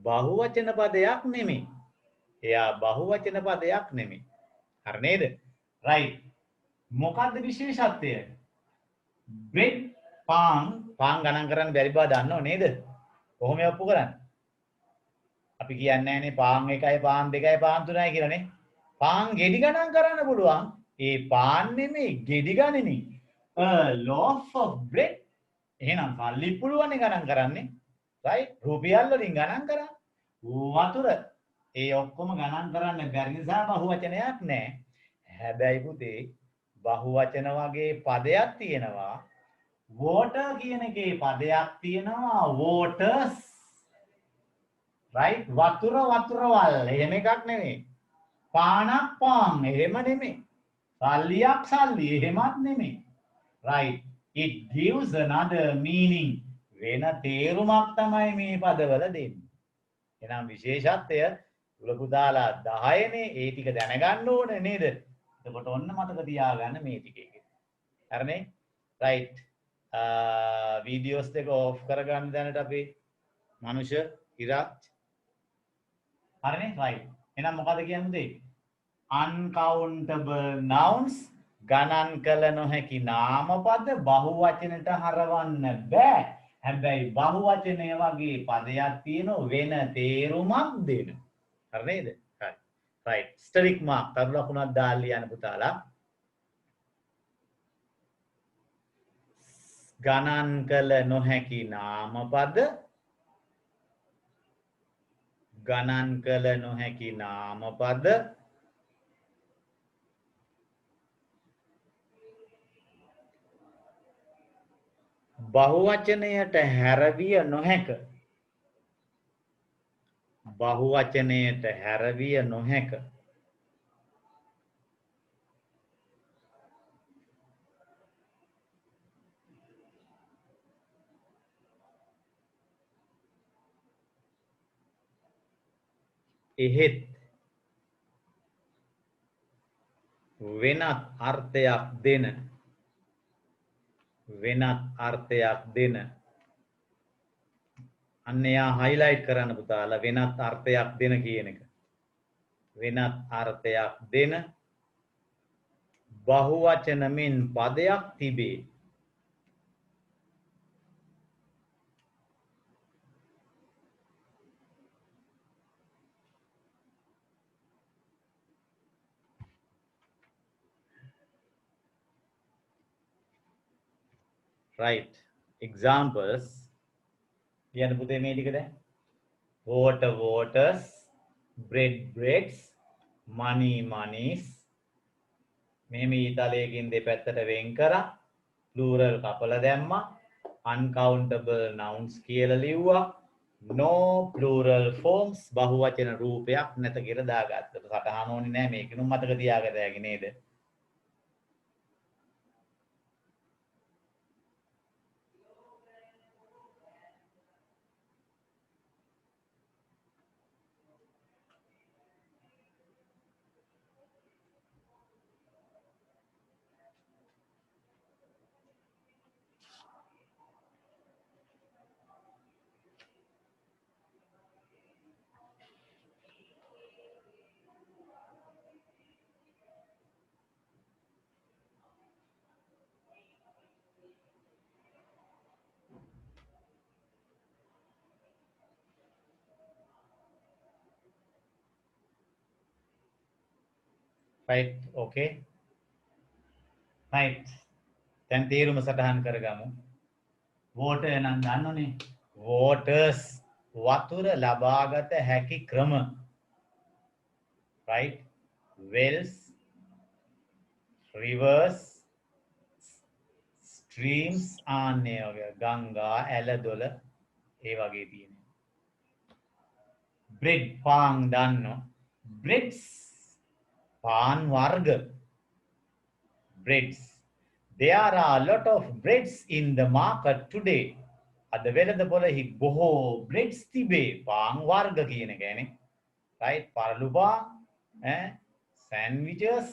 බහුවචන පදයක් නෙමෙයි එයා බහුවචන පදයක් නෙමෙයි. හරි නේද? right. මොකද්ද විශේෂත්වය? bread පාන් ගණන් කරන්න බැරි බව දන්නව නේද? කොහොම ඔප්පු කරන්නේ? අපි කියන්නේ නැහනේ පාන් 1යි පාන් 2යි පාන් 3යි කියලානේ. පාන් ගෙඩි ගණන් කරන්න පුළුවන්. ඒ පාන් නෙමෙයි ගෙඩි ගණනේ. a loaf of bread. එහෙනම් සල්ලි පුළුවන් ගණන් කරන්නේ. right? රුපියල් වලින් ගණන් කරා. වතුර ඒ ඔක්කොම ගණන් කරන්න බැරි නිසා බහුවචනයක් නැහැ. හැබැයි පුතේ බහුවචන වගේ පදයක් තියෙනවා. water කියන එකේ පදයක් තියෙනවා waters. right? වතුර වතුරවල් එහෙම එකක් නෙමෙයි. පානක් පාන් එහෙම නෙමෙයි. සල්ලියක් සල්ලි එහෙමත් නෙමෙයි. right? it gives another meaning. වෙන තේරුමක් තමයි මේ පදවල දෙන්නේ. එහෙනම් විශේෂත්වය තුල පුතාලා 10නේ ඒ ටික දැනගන්න ඕනේ නේද? එතකොට ඔන්න මතක තියාගන්න මේ ටිකේ. හරිනේ? right. වීඩියෝස් දෙක ඔෆ් කරගන්න දැනට අපි මනුෂ්‍ය ඉරත්. හරිනේ? right. එහෙනම් මොකද කියන්නේ? uncountable nouns ගණන් කළ නොහැකි නාමපද බහුවචනට හරවන්න බෑ. හැබැයි බහුවචනය වගේ පදයක් තියෙන වෙන තේරුමක් දෙන. හරි නේද? හරි. right. ස්ටරික් මාක් තරු ලකුණක් දාලා ලියන්න පුතාලා. ගණන් කළ නොහැකි නාමපද ගණන් කළ නොහැකි නාමපද බහුවචනයට හැරවිය නොහැක. බහුවචනයට හැරවිය නොහැක. එහෙත් වෙනත් අර්ථයක් දෙන අන්න එයා හයිලයිට් කරන්න පුතාලා වෙනත් අර්ථයක් දෙන කියන එක. වෙනත් අර්ථයක් දෙන බහුවචන මෙන් පදයක් තිබේ. right. examples ලියන්න පුතේ මේ ටික දැන්. water waters, bread breads, money monies. මෙහෙම ඊතලයකින් දෙපැත්තට වෙන් කරා plural කපලා දැම්මා. uncountable nouns කියලා ලිව්වා. no plural forms බහුවචන රූපයක් නැත කියලා දාගත්තා. සටහන ඕනේ නැහැ මේකෙනුම් මතක තියාගත හැකි නේද? right. okay. right. දැන් තේරුම සටහන් කරගමු. water නම් දන්නෝනේ. waters වතුර ලබාගත හැකි ක්‍රම. right. wells, rivers, streams ආන්නේ වගේ ගංගා ඇලදොල ඒ වගේ තියෙනවා. bread පාන් දන්නෝ. breads පාන් වර්ග. breads. There are a lot of breads in the market today. අද වෙළඳපොළෙහි බොහෝ breads තිබේ. පාන් වර්ග කියන එකනේ. right. පරලු පාන්, sandwiches,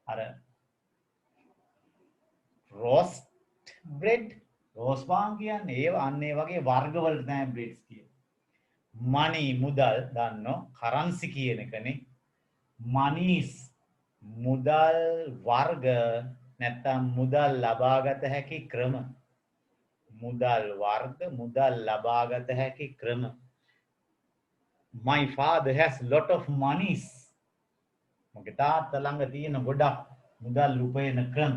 අර roast bread, roast පාන් කියන්නේ ඒව අන්න ඒ වගේ වර්ග වලට තමයි breads කියන්නේ. money mudal danno currency කියන එකනේ monies මුදල් වර්ග නැත්නම් මුදල් ලබාගත හැකි ක්‍රම මුදල් වර්ග මුදල් ලබාගත හැකි ක්‍රම my father has lot of monies මගේ තාත්තා ළඟ තියෙන ගොඩක් මුදල් උපයන ක්‍රම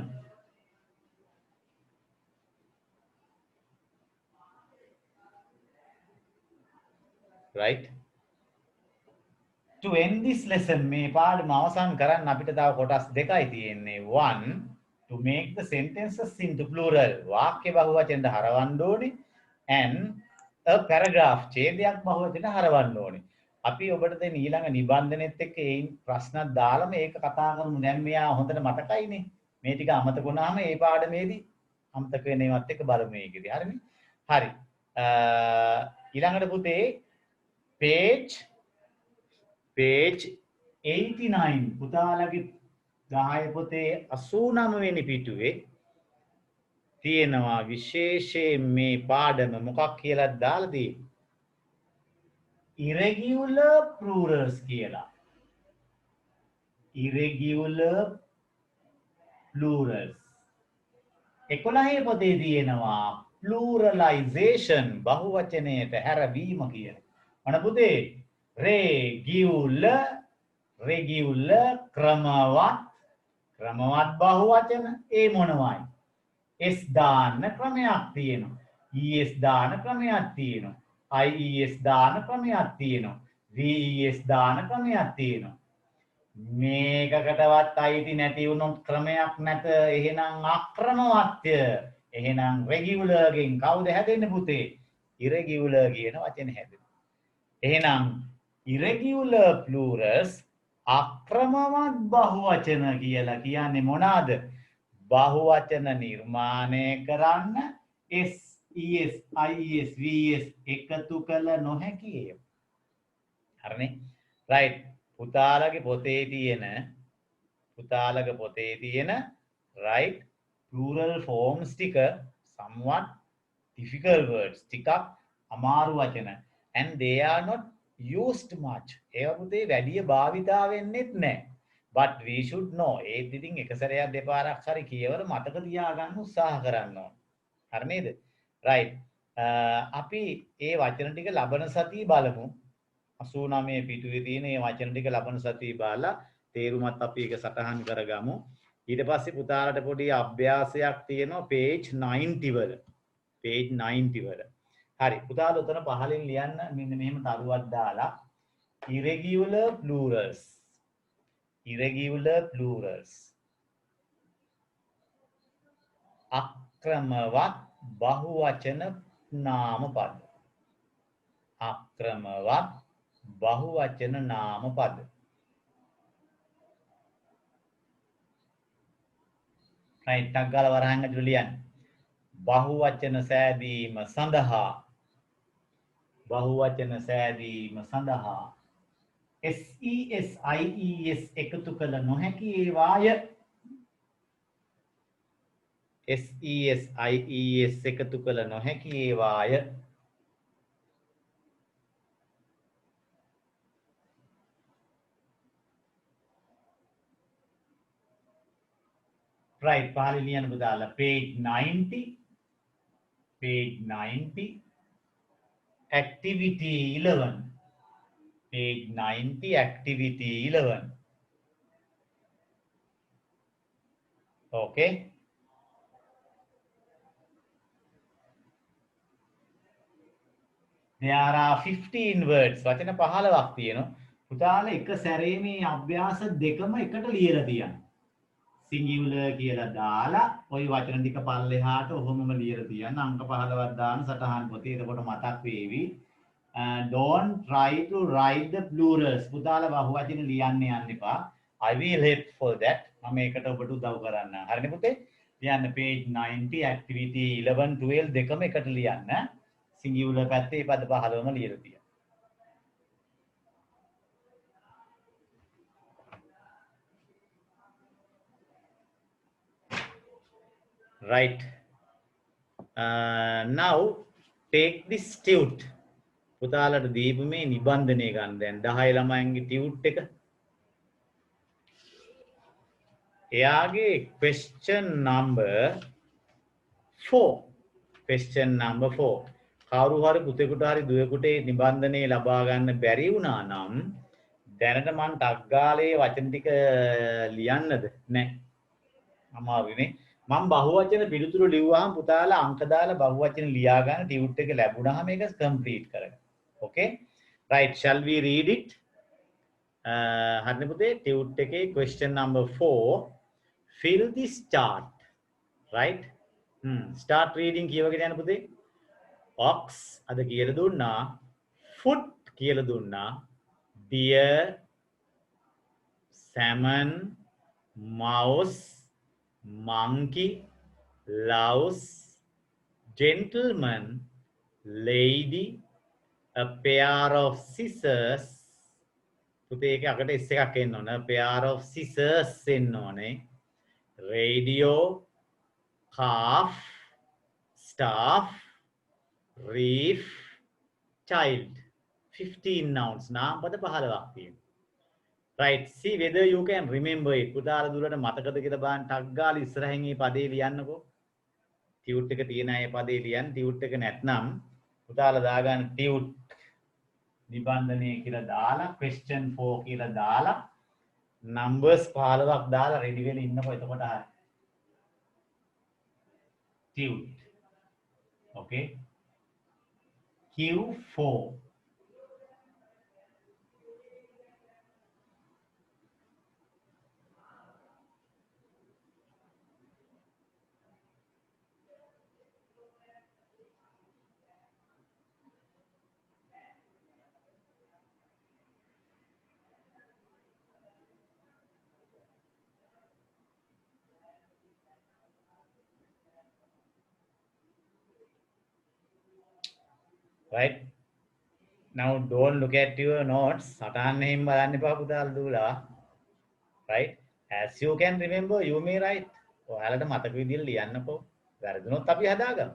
right to end this lesson මේ පාඩම අවසන් කරන්න අපිට තව කොටස් දෙකයි තියෙන්නේ one to make the sentences into plural වාක්‍ය බහුවචනට හරවන්න ඕනේ and a paragraph ඡේදයක් බහුවචනට හරවන්න ඕනේ අපි ඔබට දෙන ඊළඟ නිබන්ධනෙත් එක්ක ඒ ප්‍රශ්නක් දාලා මේක කතා කරමු දැන් මෙයා හොඳට මතකයිනේ මේ ටික අමතක වුණාම ඒ පාඩමේදී අමතක වෙන ඒවත් එක්ක බලමු මේකේදී හරිනේ හරි ඊළඟට පුතේ page 89 පුතාලගේ 10 පොතේ 89 වෙනි පිටුවේ තියෙනවා විශේෂයෙන් මේ පාඩම මොකක් කියලා දාලා තියෙන්නේ irregular plurals කියලා irregular plurals 11 පොතේ තියෙනවා pluralization බහුවචනයට හැරවීම කියන මොන පුතේ regular ක්‍රමවත් බහුවචන ඒ මොනවයි s දාන්න ක්‍රමයක් තියෙනවා es දාන ක්‍රමයක් තියෙනවා ies දාන ක්‍රමයක් තියෙනවා ves දාන ක්‍රමයක් තියෙනවා මේකකටවත් අයිති නැති වුණොත් ක්‍රමයක් නැත එහෙනම් අක්‍රමවත්ය එහෙනම් regular ගෙන් කවුද හැදෙන්නේ පුතේ irregular කියන වචනේ හැදෙන්නේ එහෙනම් irregular plurals අක්‍රමවත් බහුවචන කියලා කියන්නේ මොනවාද? බහුවචන නිර්මාණය කරන්න s, es, ies, vs එකතු කළ නොහැකි ඒවා. හරිනේ? right. පුතාලගේ පොතේ තියෙන right plural forms ටික somewhat difficult words ටිකක් අමාරු වචන and they are not used much ඒවා පුතේ වැඩි භාවිතා වෙන්නෙත් නැහැ but we should know ඒත් ඉතින් එක සැරයක් දෙපාරක් හරි කියවලා මතක තියාගන්න උත්සාහ කරන්න ඕන හරි නේද right අපි ඒ වචන ටික ලබන සතියේ බලමු 89 පිටුවේ තියෙන මේ වචන ටික ලබන සතියේ බලලා තේරුමත් අපි ඒක සටහන් කරගමු ඊට පස්සේ පුතාලට පොඩි අභ්‍යාසයක් තියෙනවා page 90 වල page 90 වල හරි පුතාලා උතන පහලින් ලියන්න මෙන්න මෙහෙම තරුවක් දාලා irregular plurals අක්‍රමවත් බහුවචන නාමපද අක්‍රමවත් බහුවචන නාමපද right ටග්ගල වරහන් ඇතුළේ ලියන්න බහුවචන සෑදීම සඳහා SES IES එකතු කළ නොහැකි ඒවාය SES IES එකතු කළ නොහැකි ඒවාය right පහලින් ලියන්න පුතාලා page 90 activity 11 page 90 activity 11 okay there are 15 words වචන 15ක් තියෙනවා පුතාලා එක සැරේ මේ අභ්‍යාස දෙකම එකට ලියලා තියන්න singular කියලා දාලා ওই වචන ටික පල්ලෙහාට ඔහොමම ලියලා තියන්න අංක 15ක් දාන සටහන් පොතේ එතකොට මතක් වේවි don't try to write the plurals පුතාලා බහුවචන ලියන්න යන්න එපා I will help for that මම ඒකට ඔබට උදව් කරන්න හරිනේ පුතේ ලියන්න page 90 activity 11 12 දෙකම එකට ලියන්න singular පැත්තේ පද 15ම ලියලා තියන්න right now take this tute පුතාලට දීපු මේ නිබන්ධනය ගන්න දැන් 10 ළමයින්ගේ ටියුට් එක. එයාගේ question number 4. question number 4. කවුරු හරි පුතෙකුට හරි දුවෙකුට මේ නිබන්ධනය ලබා ගන්න බැරි වුණා නම් දැනට මං ටක් ගාලේ වචන ටික ලියන්නද නැහැ. අමාරුනේ. මම බහුවචන පිළිතුරු ලිව්වහම පුතාලා අංක දාලා බහුවචන ලියා ගන්න ටියුට් එක ලැබුණාම ඒක කම්ප්ලීට් කරගන්න. Okay? Right, shall we read it? හරිනේ පුතේ ටියුට් එකේ question number 4 fill this chart. Right? Start reading කියවගෙන යන්න පුතේ. Ox අද කියලා දුන්නා. Foot කියලා දුන්නා. Deer, salmon, mouse, monkey, louse, gentleman, lady, a pair of scissors. පුතේ ඒක අකට S එකක් එන්න ඕන. A pair of scissors එන්න ඕනේ. Radio, calf, staff, reef, child. 15 nouns. නාම පද 15ක් තියෙනවා. Right, see whether you can remember it. පුතාලා දුරට මතකද කියලා බලන්න ටක් ගාලා ඉස්සරහින් මේ පදේ ලියන්නකෝ. ටියුට් එක තියෙන අය පදේ ලියන්න. ටියුට් එක නැත්නම් පුතාලා දාගන්න ටියුට් නිබන්ධනය කියලා දාලා question 4 කියලා දාලා numbers 15ක් දාලා ready වෙලා ඉන්නකෝ එතකොට හරි. Tute. Okay. Q4. Right? Now don't look at your notes. සටහන් එහෙම බලන්න එපා පුතාලා දූලා. Right? As you can remember, you may write. ඔයාලට මතක විදිහට ලියන්නකෝ. වැරදුනොත් අපි හදාගමු.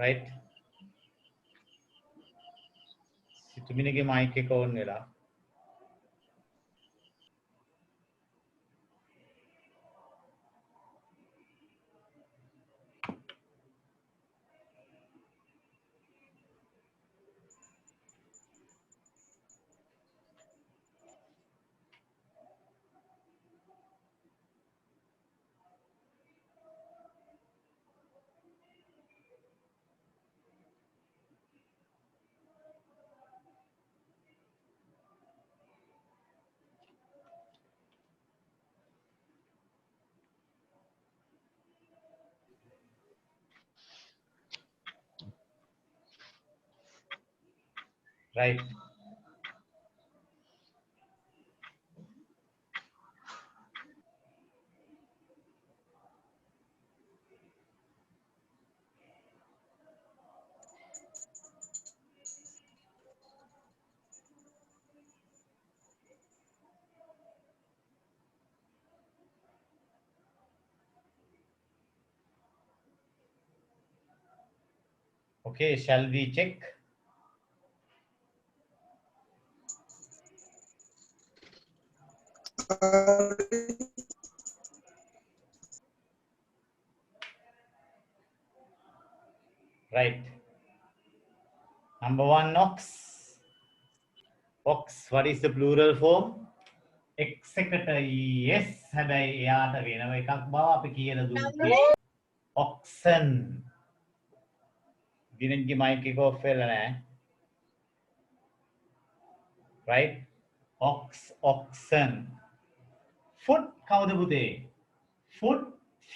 Right? සිතුමිනිගේ mic එක on වෙලා. Right? Okay, shall we check? Right. Number 1, ox. Ox, what is the plural form? Executor. Yes. හැබැයි එයාට වෙනම එකක් බව අපි කියලා දුන්නේ. Oxen. දිනෙන්ගේ mic එක off වෙලා නැහැ. Right? Ox, oxen. Foot කවුද පුතේ? Foot,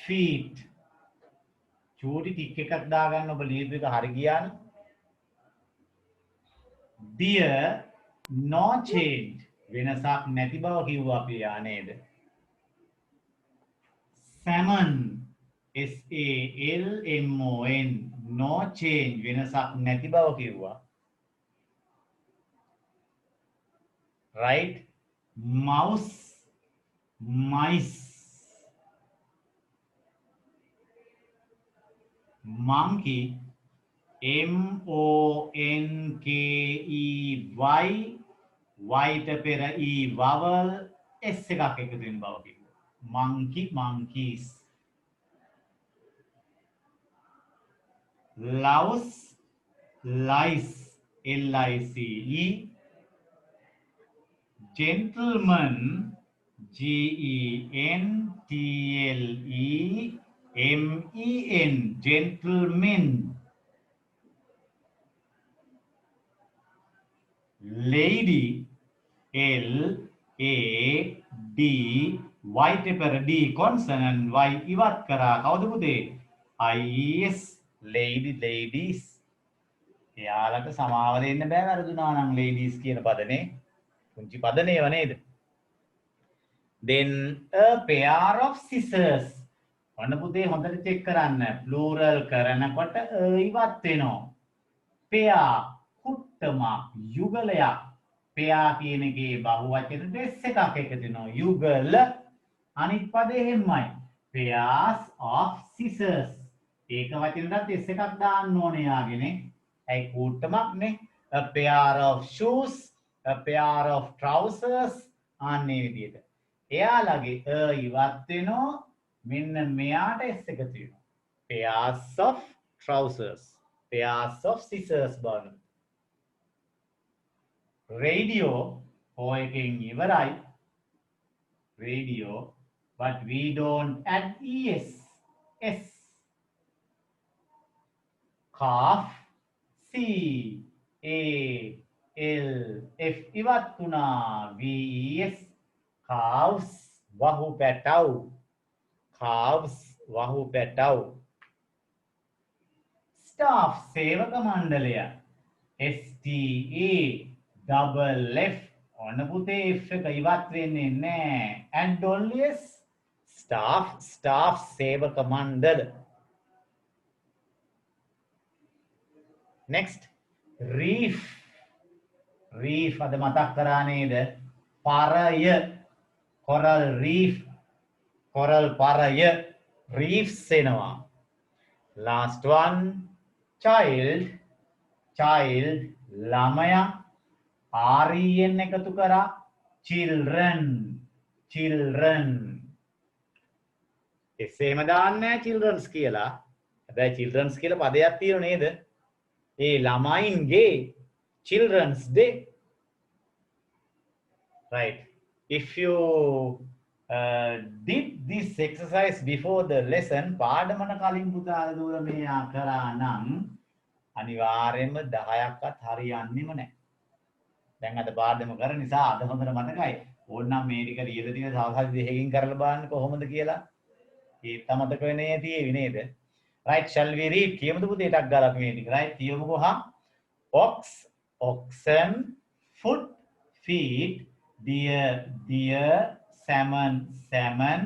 feet. චූටි ටික් එකක් දාගන්න ඔබ ලියපු එක හරි ගියානේ. Deer, no change. වෙනසක් නැති බව කිව්වා අපි යා නේද? Salmon, SALMON, no change. වෙනසක් නැති බව කිව්වා. Right? Mouse, mice. Monkey, MONKEY, white පෙර E vowel S එකක් එකතු වෙන බව කිව්වා. Monkey, monkeys. Louse, lice, LICE. Gentleman, GENTLEMEN, gentlemen. Lady, LAD, white per D consonant Y ඉවත් කරා කවුද පුතේ? IES, lady, ladies. එයාලට සමාව දෙන්න බෑ වරදුනා නම් ladies කියන පදනේ. පුංචි පදනේව නේද? Then a pair of scissors. ඔන්න පුතේ හොඳට චෙක් කරන්න. plural කරනකොට ඉවත් වෙනවා. pair කුට්ටමක් යුගලයක්. pair කියන එකේ බහුවචන දෙස් එකක් එකතු වෙනවා. යුගල අනිත් පදේ හැමයි. pairs of scissors. ඒක වචනෙට දෙස් එකක් දාන්න ඕනේ යාගනේ. ඇයි කුට්ටමක් නේ? a pair of shoes, a pair of trousers. අනේ විදියට. එයාලගේ ඉවත් වෙනවා. මෙන්න මෙයාට S එකතු වෙනවා. pairs of trousers, pairs of scissors බලන්න. radio O එකෙන් ඉවරයි. radio, but we don't add es. S. calf, C A L F ඉවත් වුණා. VES calves වහු පැටව්. calves වහු පැටව්. staff සේවක මණ්ඩලය. STA double F. ඔන්න පුතේ F එක ඉවත් වෙන්නේ නැහැ. and only S. staff, staff සේවක මණ්ඩල. next, reef. reef අද මතක් කරා නේද? පරය. coral reef, coral පරය. reefs එනවා. last one, child, child ළමයා. REN එකතු කරා. children, children. එසේම දාන්නේ children's කියලා. හැබැයි children's කියලා පදයක් තියෙනව නේද? ඒ ළමයින්ගේ children's day. Right. If you did this exercise before the lesson, පාඩමන කලින් පුතාලා දුර මෙයා කරා නම් අනිවාර්යයෙන්ම 10ක්වත් හරියන්නේම නැහැ. දැන් අද පාඩම කර නිසා අද හොඳට මතකයි. ඕනනම් මේ ටික ලියලා තියෙන සාහසි දෙකකින් කරලා බලන්න කොහොමද කියලා. ඒත් මතක වෙන්නේ තියෙවි නේද? Right, shall we read? කියමුද පුතේ ටක් ගාලා අපි මේ ටික. Right, කියමුකෝ හා. Ox, oxen, foot, feet, deer, deer, salmon, salmon,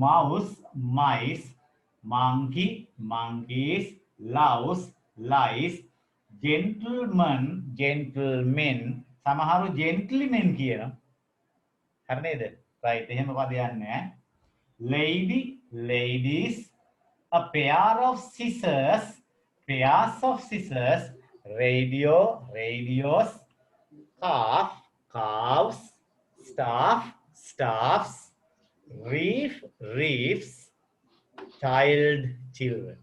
mouse, mice, monkey, monkeys, louse, lice, gentleman, gentlemen, සමහරු gentlemen කියනවා. හරි නේද? right, එහෙම පදයක් නැහැ. lady, ladies, a pair of scissors, pairs of scissors, radio, radios, calf, calves, staff, staffs, reef, reefs, child, children.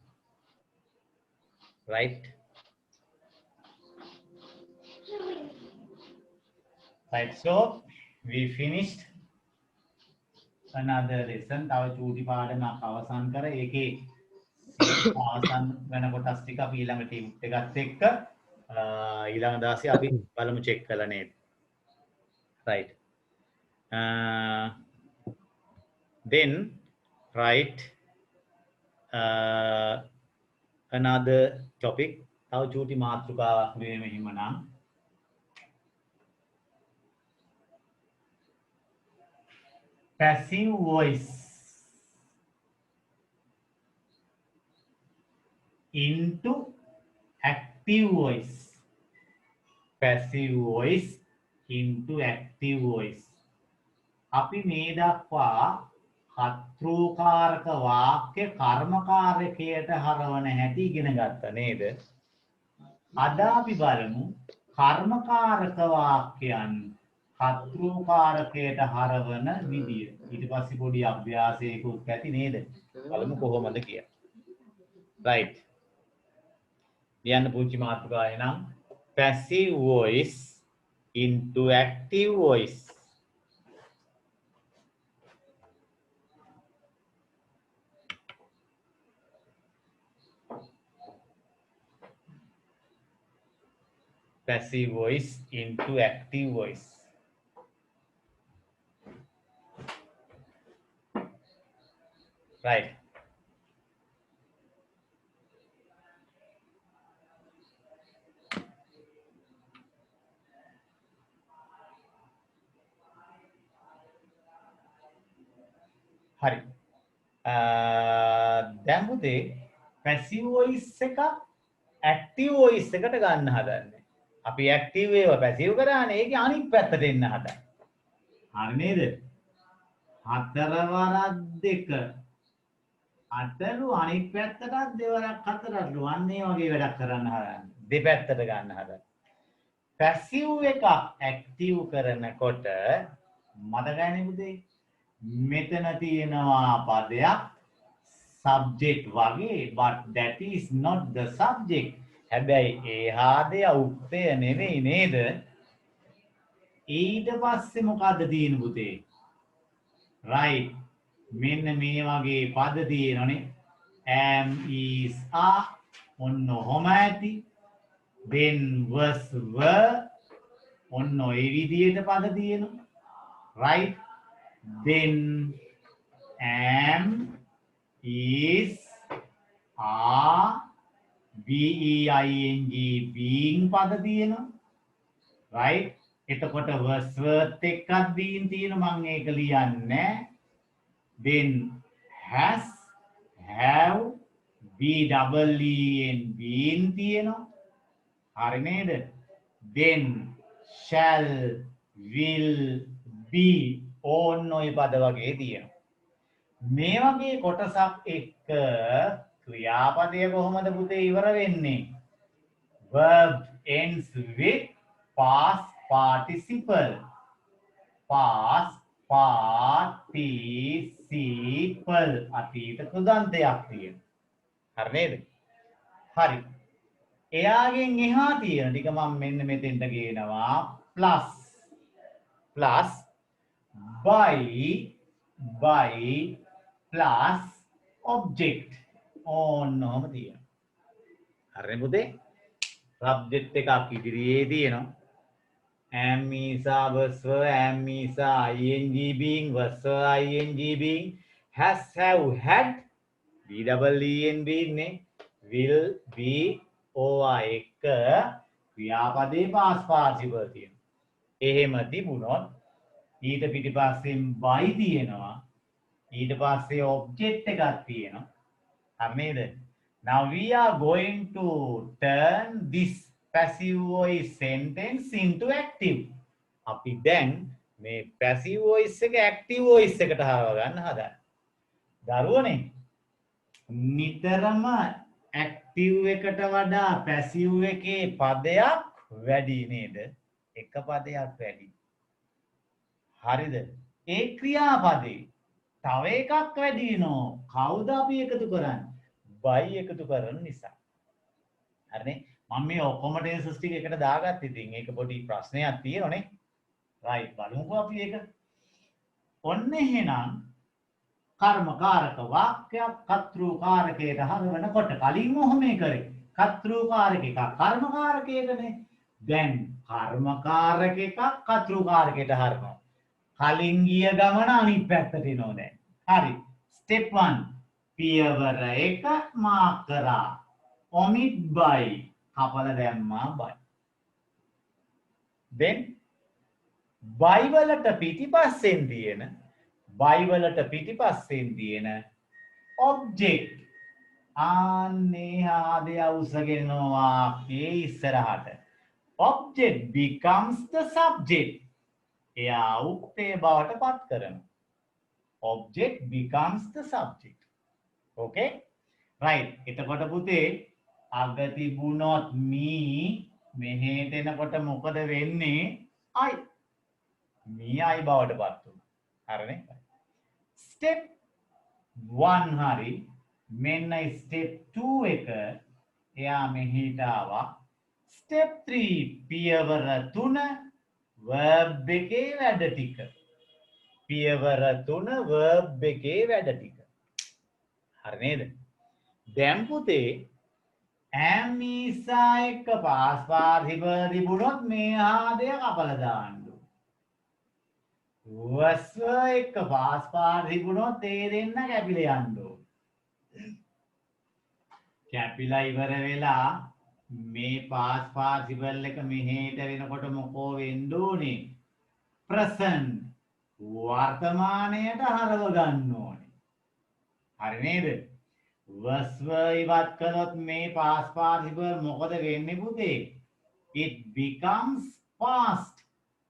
right? Right, so we finished another lesson. තව චූටි පාඩමක් අවසන් කර ඒකේ අවසන් වෙන කොටස් ටික අපි ඊළඟ ටියුට් එකත් එක්ක ඊළඟ දාසේ අපි බලමු චෙක් කරලා නේද? right. Then write another topic. තව චූටි මාතෘකාවක් මේ මෙහිමනම් passive voice into active voice. Passive voice into active voice. අපි මේ දක්වා කර්තෘකාරක වාක්‍ය කර්මකාරකයට හරවන හැටි ඉගෙන ගත්තා නේද? අද අපි බලමු කර්මකාරක වාක්‍යයන් කර්තෘකාරකයට හරවන විදිය. ඊට පස්සේ පොඩි අභ්‍යාසයකුත් ඇති නේද? බලමු කොහොමද කියලා. right. ලියන්න පුංචි මාතෘකාව එනම් passive voice into active voice. Passive voice into active voice. Right. හරි. දැන් පුතේ passive voice එක active voice එකට ගන්න හදන්නේ. අපි active ඒවා passive කරානේ ඒකේ අනිත් පැත්තට එන්න හදන්නේ. හරි නේද? හතර වරක් දෙක අතලු අනිත් පැත්තටත් දෙවරක් හතරටලු අන්න ඒ වගේ වැඩක් කරන්න හදන්නේ. දෙපැත්තට ගන්න හදන්නේ. passive එක active කරනකොට මතකයිනේ පුතේ මෙතන තියෙනවා පදයක් subject වගේ but that is not the subject. හැබැයි එහා දෙය උත්තය නෙවෙයි නේද? ඊට පස්සේ මොකද්ද තියෙන්නේ පුතේ? right. මෙන්න මේ වගේ පද තියෙනනේ am is are ඔන්න ඔහොම ඇති. then was were ඔන්න ඔය විදිහට පද තියෙනවා. right. then am is are being being පද තියෙනවා. right. එතකොට was were එක්කත් being තියෙනවා මම ඒක ලියන්නේ. then has have be double e and been තියෙනවා. හරි නේද? then shall will be ඕන්න ඔය පද වගේ තියෙනවා. මේ වගේ කොටසක් එක්ක ක්‍රියාපදය කොහොමද පුතේ ඉවර වෙන්නේ? verb ends with past participle. past participle අතීත කෘදන්තයක් තියෙනවා. හරි නේද? හරි. එයාගෙන් එහා තියෙන ටික මම මෙන්න මෙතෙන්ට ගේනවා plus by plus object ඕන්නෝම තියෙනවා. හරිනේ පුතේ? subject එකක් ඉදිරියේ තියෙනවා. am is are was were am is are ing being was were ing being has have had be double e and being නේ will be ඕවා එක ක්‍රියාපදේ past participle තියෙනවා. එහෙම තිබුණොත් ඊට පිටිපස්සෙන් by තියෙනවා. ඊට පස්සේ object එකක් තියෙනවා. හරි නේද? now we are going to turn this passive voice sentence into active. අපි දැන් මේ passive voice එක active voice එකට හරව ගන්න හදන්නේ. දරුවනේ නිතරම active එකට වඩා passive එකේ පදයක් වැඩි නේද? එක පදයක් වැඩි. හරිද? ඒ ක්‍රියාපදේ තව එකක් වැඩි වෙනවා. කවුද අපි එකතු කරන්නේ? by එකතු කරන නිසා. හරිනේ මම මේ ඔක්කොම ටෙන්සස් ටික එකට දාගත්ත ඉතින් ඒක පොඩි ප්‍රශ්නයක් තියෙනනේ රයිට් බලමුකෝ අපි ඒක ඔන්න එහෙනම් කර්මකාරක වාක්‍යයක් කර්තෘකාරකයට හරවනකොට කලින් ඔහොමේ කරේ කර්තෘකාරක එකක් කර්මකාරකයකනේ දැන් කර්මකාරක එකක් කර්තෘකාරකයට හරවනවා කලින් ගිය ගමන අනිත් පැත්තට එනවා දැන් හරි ස්ටෙප් 1 පියවර 1 මාක් කරා omit by කපල දැම්මා by then by වලට පිටිපස්සෙන් තියෙන by වලට පිටිපස්සෙන් තියෙන object ආන්නේ ආදී අවශ්‍යගෙනවා ඒ ඉස්සරහට object becomes the subject එයා උක්තේ බවට පත් කරනවා object becomes the subject okay right එතකොට පුතේ අග තිබුණොත් me මෙහෙට එනකොට මොකද වෙන්නේ I me I බවට පත් වුණා හරිනේ step 1 හරි මෙන්න step 2 එක එයා මෙහෙට ආවා step 3 පියවර 3 verb එකේ වැඩ ටික පියවර 3 verb එකේ වැඩ ටික හරි නේද දැන් පුතේ am isa එක past participle තිබුණොත් මේ ආදය කපලා දාන්න was එක past participle තිබුණොත් ඒ දෙන්න කැපිලා යන්න ඕන කැපිලා ඉවර වෙලා මේ past participle එක මෙහෙට වෙනකොට මොකෝ වෙන්න ඕනේ present වර්තමානයට හරව ගන්න ඕනේ හරි නේද was ඉවත් කළොත් මේ past participle මොකද වෙන්නේ පුතේ it becomes past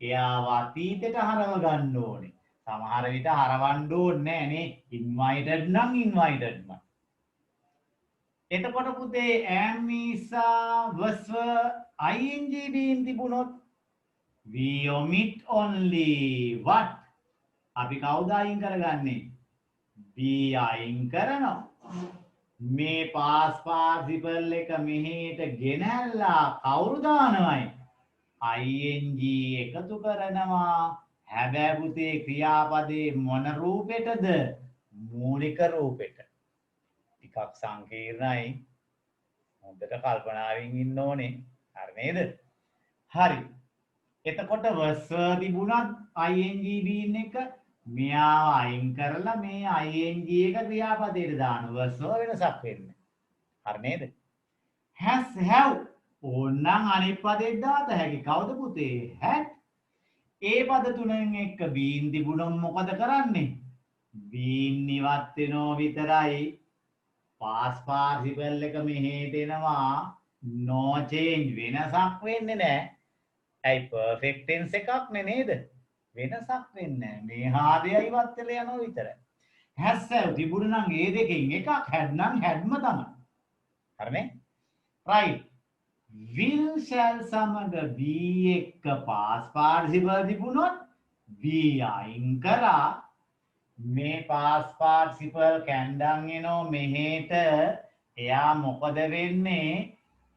එයාව අතීතයට හරව ගන්න ඕනේ සමහර විට හරවන්න ඕනේ නෑ නේ invited නම් invited එතකොට පුතේ am isa was ing being තිබුණොත් we omit only what අපි කවුද අයින් කරගන්නේ be අයින් කරනවා මේ past participle එක මෙහෙට ගෙනල්ලා කවුරු දානවයි ing එකතු කරනවා හැබැයි පුතේ ක්‍රියාපදේ මොන රූපෙටද මූලික රූපෙට ටිකක් සංකීර්ණයි හොඳට කල්පනාවෙන් ඉන්න ඕනේ හරි නේද හරි එතකොට was තිබුණත් ing being එක මෙයාව අයින් කරලා මේ ing එක ක්‍රියාපදයට දානවා was වෙනසක් වෙන්නේ හරි නේද has have ඕනනම් අනිත් පදෙත් දාත හැකි කවුද පුතේ had ඒ පද තුනෙන් එක්ක been තිබුණොත් මොකද කරන්නේ been ඉවත් වෙනෝ විතරයි past participle එක මෙහෙට එනවා no change වෙනසක් වෙන්නේ නැහැ ඇයි perfect tense එකක් නේද වෙනසක් වෙන්නේ නැහැ මේ හාදේ ඉවත් වෙලා යනවා විතරයි has have තිබුණ නම් ඒ දෙකෙන් එකක් had නම් hadම තමයි හරිනේ right will shall සමග be එක්ක past participle තිබුණොත් be අයින් කරා මේ past participle කැන්ඩන් එනෝ මෙහෙට එයා මොකද වෙන්නේ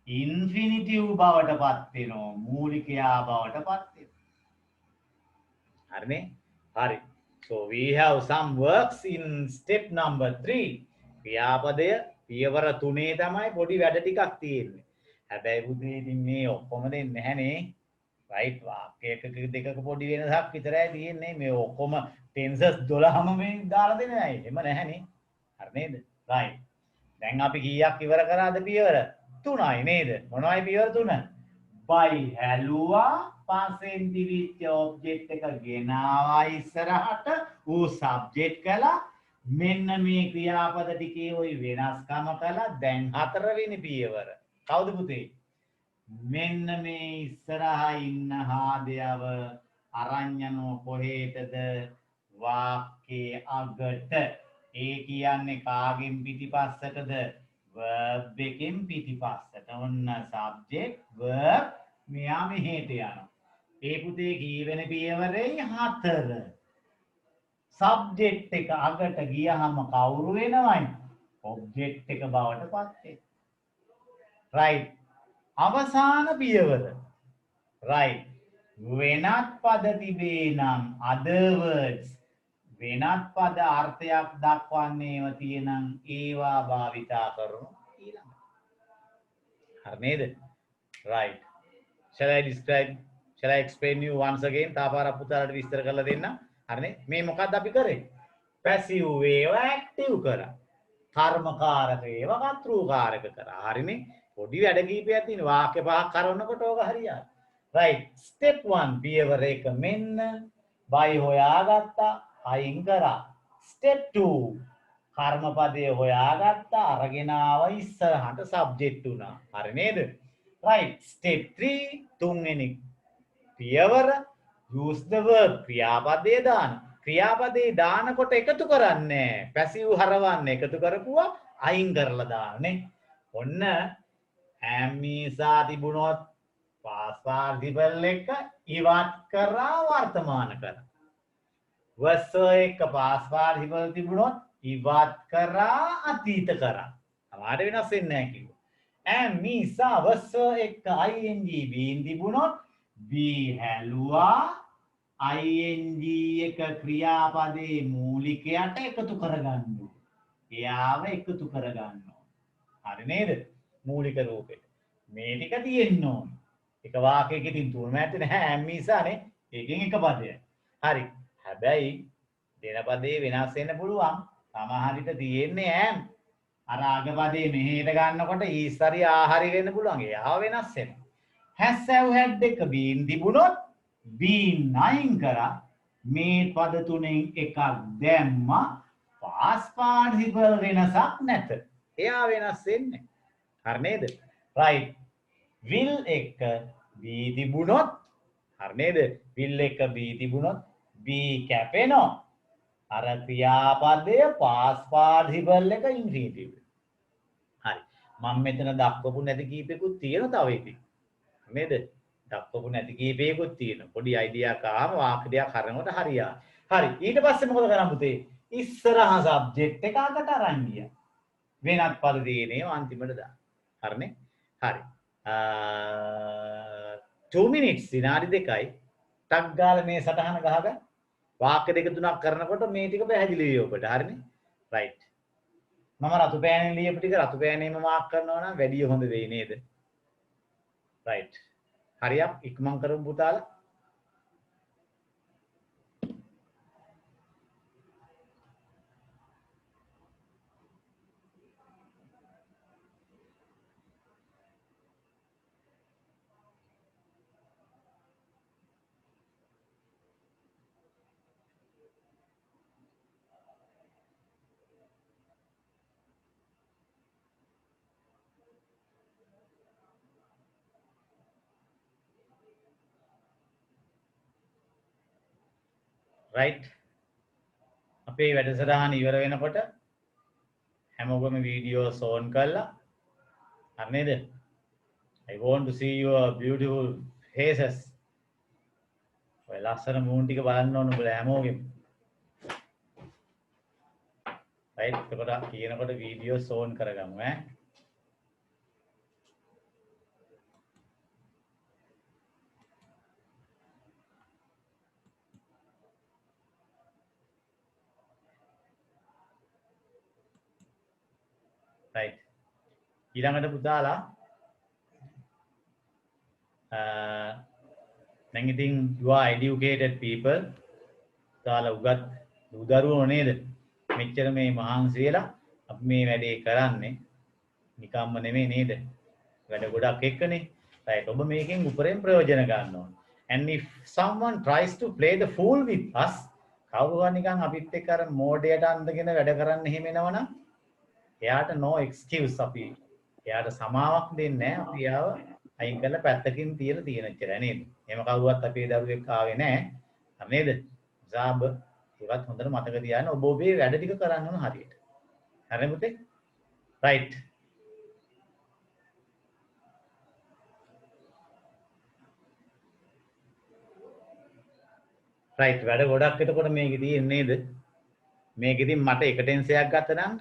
infinitive බවට පත් වෙනවා මූලිකයා බවට පත් වෙනවා හරිනේ හරි so we have some works in step number 3 ක්‍රියාපදය පියවර 3 තමයි පොඩි වැඩ ටිකක් තියෙන්නේ හැබැයි පුතේ ඉතින් මේ ඔක්කොම දෙන්නේ නැහනේ right වාක්‍යයක දෙකක පොඩි වෙනසක් විතරයි තියෙන්නේ මේ ඔක්කොම tenses 12ම මේ දාලා දෙන්නේ නැහැ එහෙම නැහනේ හරි නේද right දැන් අපි කීයක් ඉවර කරාද පියවර 3යි නේද මොනවයි පියවර 3 by හැලුවා පස්සෙන් දිවිච්ච object එක ගෙනාවා ඉස්සරහට ඌ subject කළා මෙන්න මේ ක්‍රියාපද ටිකේ ওই වෙනස්කම කළා දැන් 4 වෙනි පියවර කවුද පුතේ මෙන්න මේ ඉස්සරහා ඉන්න හාදයව අරන් යනවා කොහෙටද වාක්‍යයේ අගට ඒ කියන්නේ කාගෙන් පිටිපස්සටද verb එකෙන් පිටිපස්සට ඔන්න subject verb මෙයා මෙහෙට යනවා ඒ පුතේ කීවෙනි පියවරේ 4 subject එක අගට ගියහම කවුරු වෙනවයි object එක බවට පත් වෙනවා right අවසාන පියවර. right. වෙනත් පද තිබේ නම් other words වෙනත් පද අර්ථයක් දක්වන්නේව තියෙනම් ඒවා භාවිතා කරමු ඊළඟ. හරි නේද? right. shall I explain you once again? තාපාරක් පුතාලට විස්තර කරලා දෙන්න. හරිනේ? මේ මොකක්ද අපි කරේ? passive ඒවා active කරා. කර්මකාරක ඒවා කර්තෘකාරක කරා. හරිනේ? පොඩි වැඩ කීපයක් තියෙන වාක්‍ය පහක් කරනකොට ඕක හරියයි. right. step 1 පියවර 1 මෙන්න by හොයාගත්තා අයින් කරා. step 2 කර්මපදය හොයාගත්තා අරගෙන ආවා ඉස්සරහට subject උනා. හරි නේද? right. step 3 තුන්වෙනි පියවර use the verb ක්‍රියාපදයේ දාන. ක්‍රියාපදයේ දානකොට එකතු කරන්නේ passive හරවන්න එකතු කරපුවා අයින් කරලා දාන්නේ. ඔන්න ඇම්මීසා තිබුණොත් past participle එක ඉවත් කරා වර්තමාන කරා. was එක past participle තිබුණොත් ඉවත් කරා අතීත කරා. අමාරු වෙනස් වෙන්නේ නැහැ කිව්වා. ඇම්මීසා was එක ing බීන් තිබුණොත් බී හැලුවා ing එක ක්‍රියාපදයේ මූලිකයට එකතු කරගන්න ඕනේ. එයාව එකතු කරගන්න ඕනේ. හරි නේද? මූලික රූපෙට. මේ ටික තියෙන්න ඕනේ. එක වාක්‍යයකින් තුනම ඇත්තේ නැහැ ඇම්මීසානේ. ඒකෙන් එක පදයක්. හරි. හැබැයි දෙන පදේ වෙනස් වෙන්න පුළුවන්. සමහර විට තියෙන්නේ ඇම්. අර අග පදේ මෙහෙට ගන්නකොට ඊස්තරි ආහරි වෙන්න පුළුවන්. ඒව වෙනස් වෙනවා. has have had දෙක බීන් තිබුණොත් බීන් අයින් කරා මේ පද තුනෙන් එකක් දැම්මා past participle වෙනසක් නැත. එයා වෙනස් වෙන්නේ. හරි නේද? right. will එක බී තිබුණොත් හරි නේද? will එක බී තිබුණොත් බී කැපෙනවා. අර ක්‍රියාපදය past participle එක infinitive. හරි. මම මෙතන දක්වපු නැති කීපෙකුත් තියෙනවා තව ඉතින්. නේද? දක්වපු නැති කීපෙකුත් තියෙනවා. පොඩි අයිඩියා එකක් ආවම වාක්‍යයක් හරනකොට හරියයි. හරි. ඊට පස්සේ මොකද කරන්න පුතේ? ඉස්සරහා සබ්ජෙක්ට් එක අකට අරන් ගියා. වෙනත් පද දිනේ අන්තිමට දාන්න. හරිනේ? හරි. 2 minutes විනාඩි 2යි. ටක් ගාලා මේ සටහන ගහගන්න. වාක්‍ය දෙක තුනක් කරනකොට මේ ටික පැහැදිලි වෙයි ඔබට. හරිනේ? right. මම රතු පෑනෙන් ලියපු ටික රතු පෑනේම මාක් කරනවා නම් වැඩි හොඳ වෙයි නේද? right. හරියක් ඉක්මන් කරමු පුතාලා. right. අපේ වැඩසටහන ඉවර වෙනකොට හැමෝගම වීඩියෝස් ඕන් කරලා හරි නේද? I want to see your beautiful faces. ඔය ලස්සන මූණ ටික බලන්න ඕන උඹලා හැමෝගෙම. right. එතකොට කියනකොට වීඩියෝස් ඕන් කරගමු ඈ. right. ඊළඟට පුතාලා දැන් ඉතින් you are educated people. පුතාලා උගත් උදරුවෝ නේද? මෙච්චර මේ මහන්සි වෙලා අපි මේ වැඩේ කරන්නේ නිකම්ම නෙමෙයි නේද? වැඩ ගොඩක් එක්කනේ. right. ඔබ මේකෙන් උපරිම ප්‍රයෝජන ගන්න ඕන. and if someone tries to play the fool with us කවුරුහරි නිකන් අපිත් එක්ක අර මෝඩයට අඳගෙන වැඩ කරන්න එහෙම එනවනම් එයාට no excuse අපි එයාට සමාවක් දෙන්නේ නැහැ. අපි යාව අයින් කරලා පැත්තකින් තියලා තියෙනච්චර නේද? එහෙම කවුරුවත් අපේ දරුවෙක් ආවේ නැහැ. හරි නේද? ජාබ් ඒවත් හොඳට මතක තියාගන්න. ඔබ ඔබේ වැඩ ටික කරන්න ඕන හරියට. හරි පුතේ? right. right. වැඩ ගොඩක් එතකොට මේකේ තියෙන්නේ නේද? මේකෙදින් මට එක ටෙන්ස් එකක් ගත්තා නම්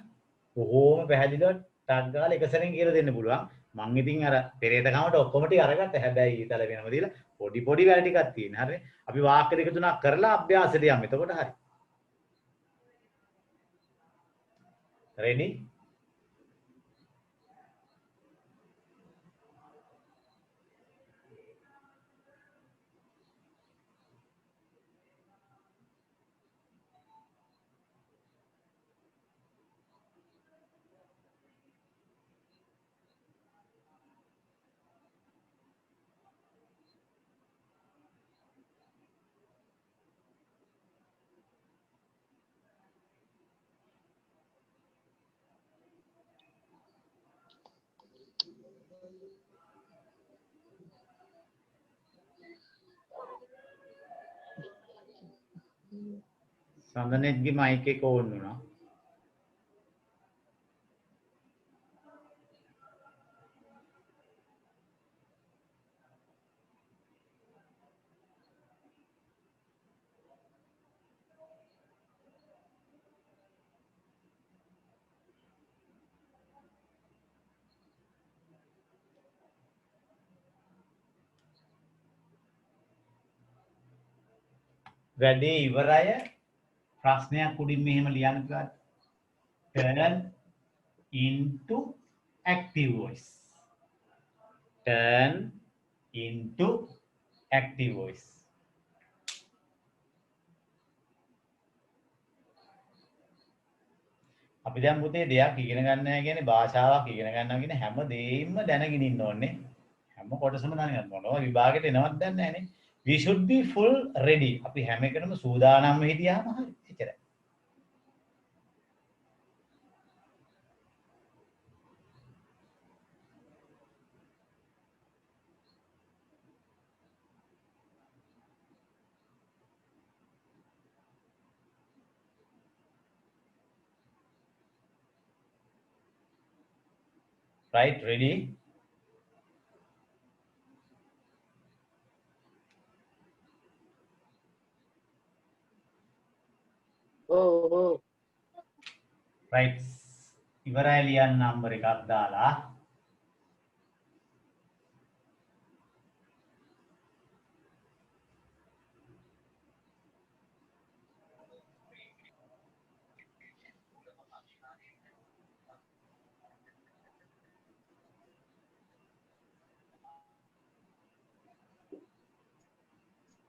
කොහොම පැහැදිලිව ටක් ගාලා එක සැරෙන් කියලා දෙන්න පුළුවන්. මං ඉතින් අර පෙරේත කමට ඔක්කොම ටික අරගත්ත. හැබැයි ඊතල වෙනම දීලා පොඩි පොඩි වැඩ ටිකක් තියෙන. හරිනේ. අපි වාක්‍ය දෙක තුනක් කරලා අභ්‍යාසයට යමු. එතකොට හරි. ready? සඳනෙත්ගේ මයික් එක ඕන් වුණා. වැඩේ ඉවරය. ප්‍රශ්නයක් උඩින් මෙහෙම ලියන්න පුළුවන්. turn into active voice. turn into active voice. අපි දැන් පුතේ දෙයක් ඉගෙන ගන්නවා කියන්නේ භාෂාවක් ඉගෙන ගන්නවා කියන්නේ හැම දෙයක්ම දැනගෙන ඉන්න ඕනේ. හැම කොටසම දැනගන්න ඕනේ. විභාගෙට එනවත් දන්නේ නැහනේ. We should be full ready. අපි හැම එකටම සූදානම්ව හිටියාම හරි. එච්චරයි. Right, ready? Oh. Right. ඉවරයි ලියන්න නම්බර් එකක් දාලා.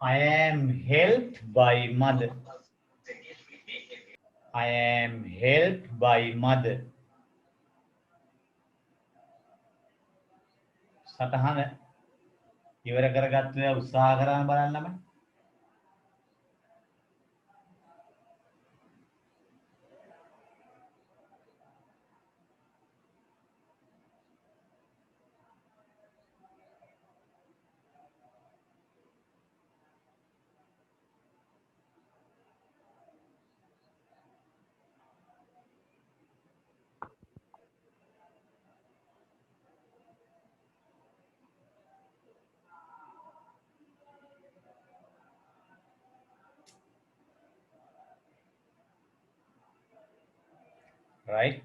I am helped by mother. I am helped by mother. සටහන ඉවර කරගත්ත උත්සාහ කරන්න බලන්නම. Right?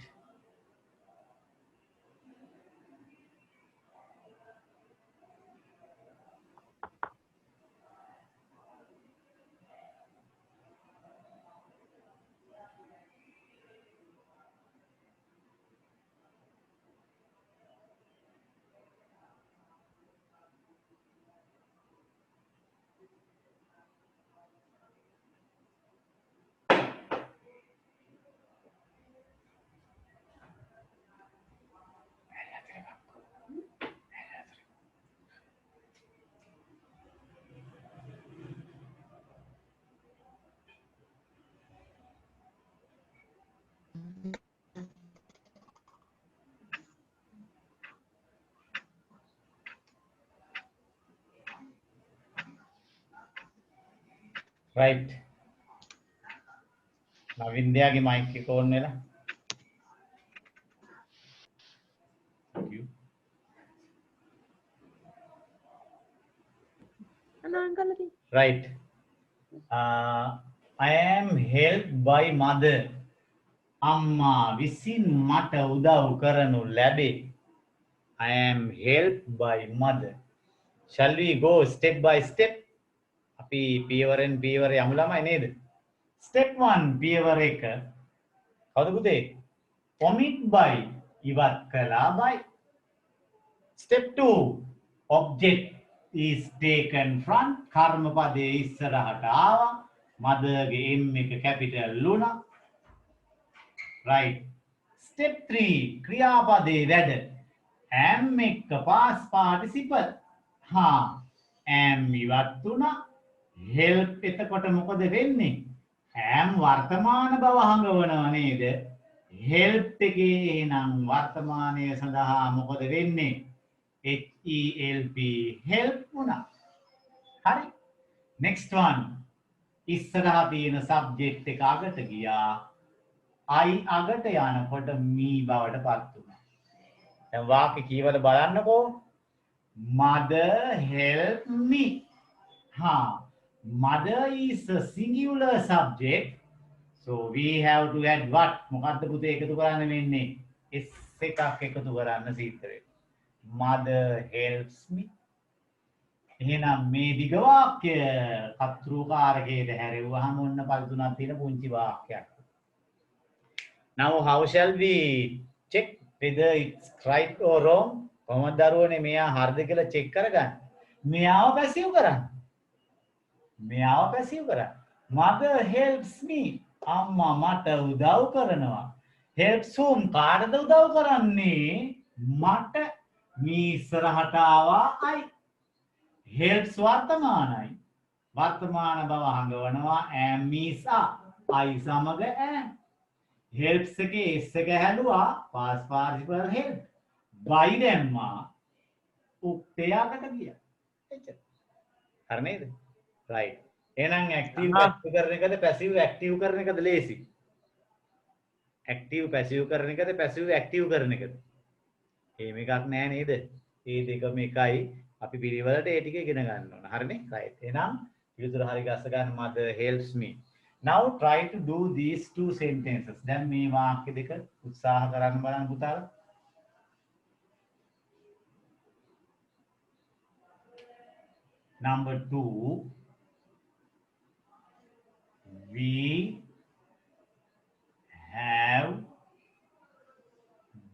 Right. නවින්දයාගේ මයික් එක ඕන් වෙලා. Thank you. Right. I am helped by mother. අම්මා විසින් මට උදව් කරනු ලැබේ. I am helped by mother. Shall we go step by step? අපි පියවරෙන් පියවර යමු ළමයි නේද? Step 1 පියවර 1. කවුද පුතේ? omit by ඉවත් කළා by. Step 2 object is taken front. කර්මපදයේ ඉස්සරහට ආවා. mother ගේ m එක capital වුණා. right. Step 3 ක්‍රියාපදයේ වැඩ. am එක past participle. am ඉවත් වුණා. help එතකොට මොකද වෙන්නේ? am වර්තමාන බව හඟවනවා නේද? help එකේ එහෙනම් වර්තමානය සඳහා මොකද වෙන්නේ? help help වුණා. හරි. next one ඉස්සරහා තියෙන subject එක අගට ගියා. I අගට යනකොට me බවට පත් වුණා. දැන් වාක්‍ය කීවද බලන්නකෝ. mother help me. Mother is a singular subject. So we have to add what? මොකද්ද පුතේ එකතු කරන්න වෙන්නේ? s එකක් එකතු කරන්න සිද්ධ වෙනවා. Mother helps me. එහෙනම් මේ දිග වාක්‍ය කර්තෘකාරකයට හැරෙව්වහම ඔන්න පද තුනක් තියෙන පුංචි වාක්‍යයක්. Now how shall we check whether it's right or wrong? කොහොමද දරුවනේ මෙයා හරිද කියලා check කරගන්න? මෙයාව පැසිව් කරන්න. මෙයාව පැසිව් කරන්න. Mother helps me. අම්මා මට උදව් කරනවා. helps whom? කාටද උදව් කරන්නේ? මට. මේ ඉස්සරහට ආවා I. helps වර්තමානයි. වර්තමාන බව හඟවනවා am is are. I සමග am. helps එකේ s එක හැලුවා past participle help. by දැම්මා උක්තයකට ගියා. එච්චර. හරි නේද? right. එහෙනම් ඇක්ටිව් පැසිව් කරන එකද පැසිව් ඇක්ටිව් කරන එකද ලේසි? ඇක්ටිව් පැසිව් කරන එකද පැසිව් ඇක්ටිව් කරන එකද? එහෙම එකක් නෑ නේද? මේ දෙකම එකයි. අපි පිළිවෙලට ඒ ටික ඉගෙන ගන්න ඕන. හරිනේ? right. එහෙනම් පිළිතුර හරි ගස්ස ගන්න mother helps me. Now try to do these two sentences. දැන් මේ වාක්‍ය දෙක උත්සාහ කරන්න බලන්න පුතාලා. Number 2, we have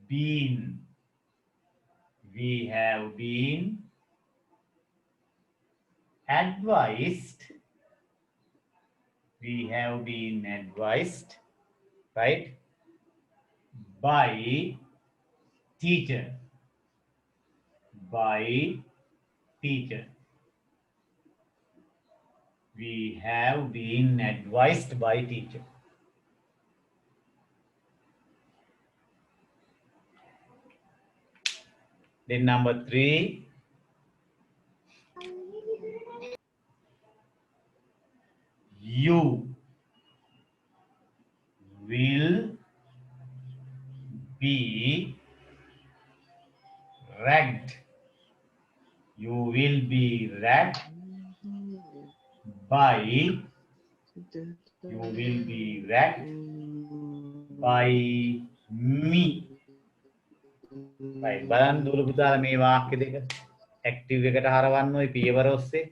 been advised, right, by teacher. We have been advised by teacher. Then number 3, you will be ragged. You will be ragged by me. right. බලන්න දුවල පුතාලා මේ වාක්‍ය දෙක ඇක්ටිව් එකට හරවන්න ওই පියවර ඔස්සේ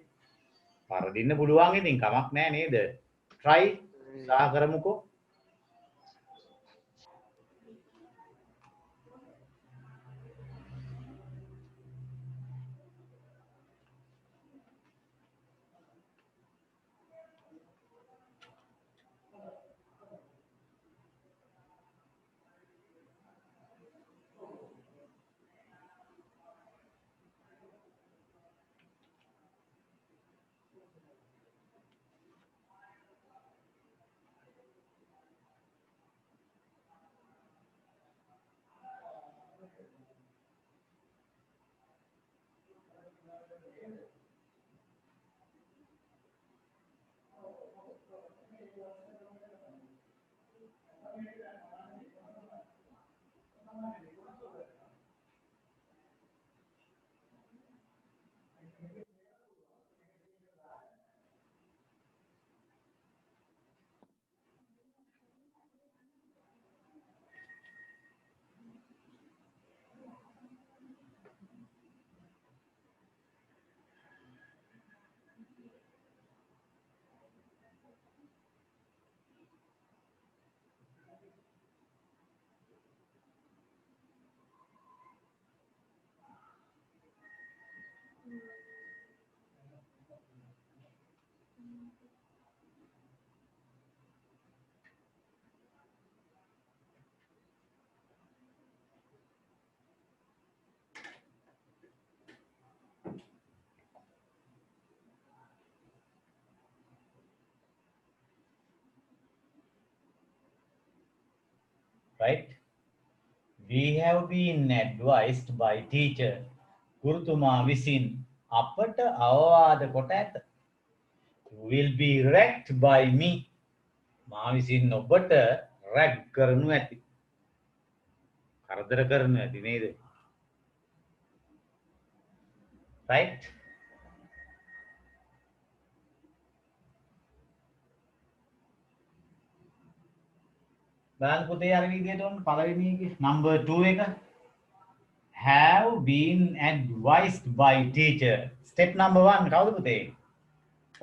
පරදින්න පුළුවන්. ඉතින් කමක් නැහැ නේද? try උත්සාහ කරමුකෝ. right? We have been advised by teacher. ගුරුතුමා විසින් අපට අවවාද කොට ඇත. Will be wrecked by me. මා විසින් ඔබට රැග් කරනු ඇති. කරදර කරනු ඇති නේද? right? බලන්න පුතේ අර විදිහට ඔන්න පළවෙනි එකේ number 2 එක have been advised by teacher. step number 1 කවුද පුතේ?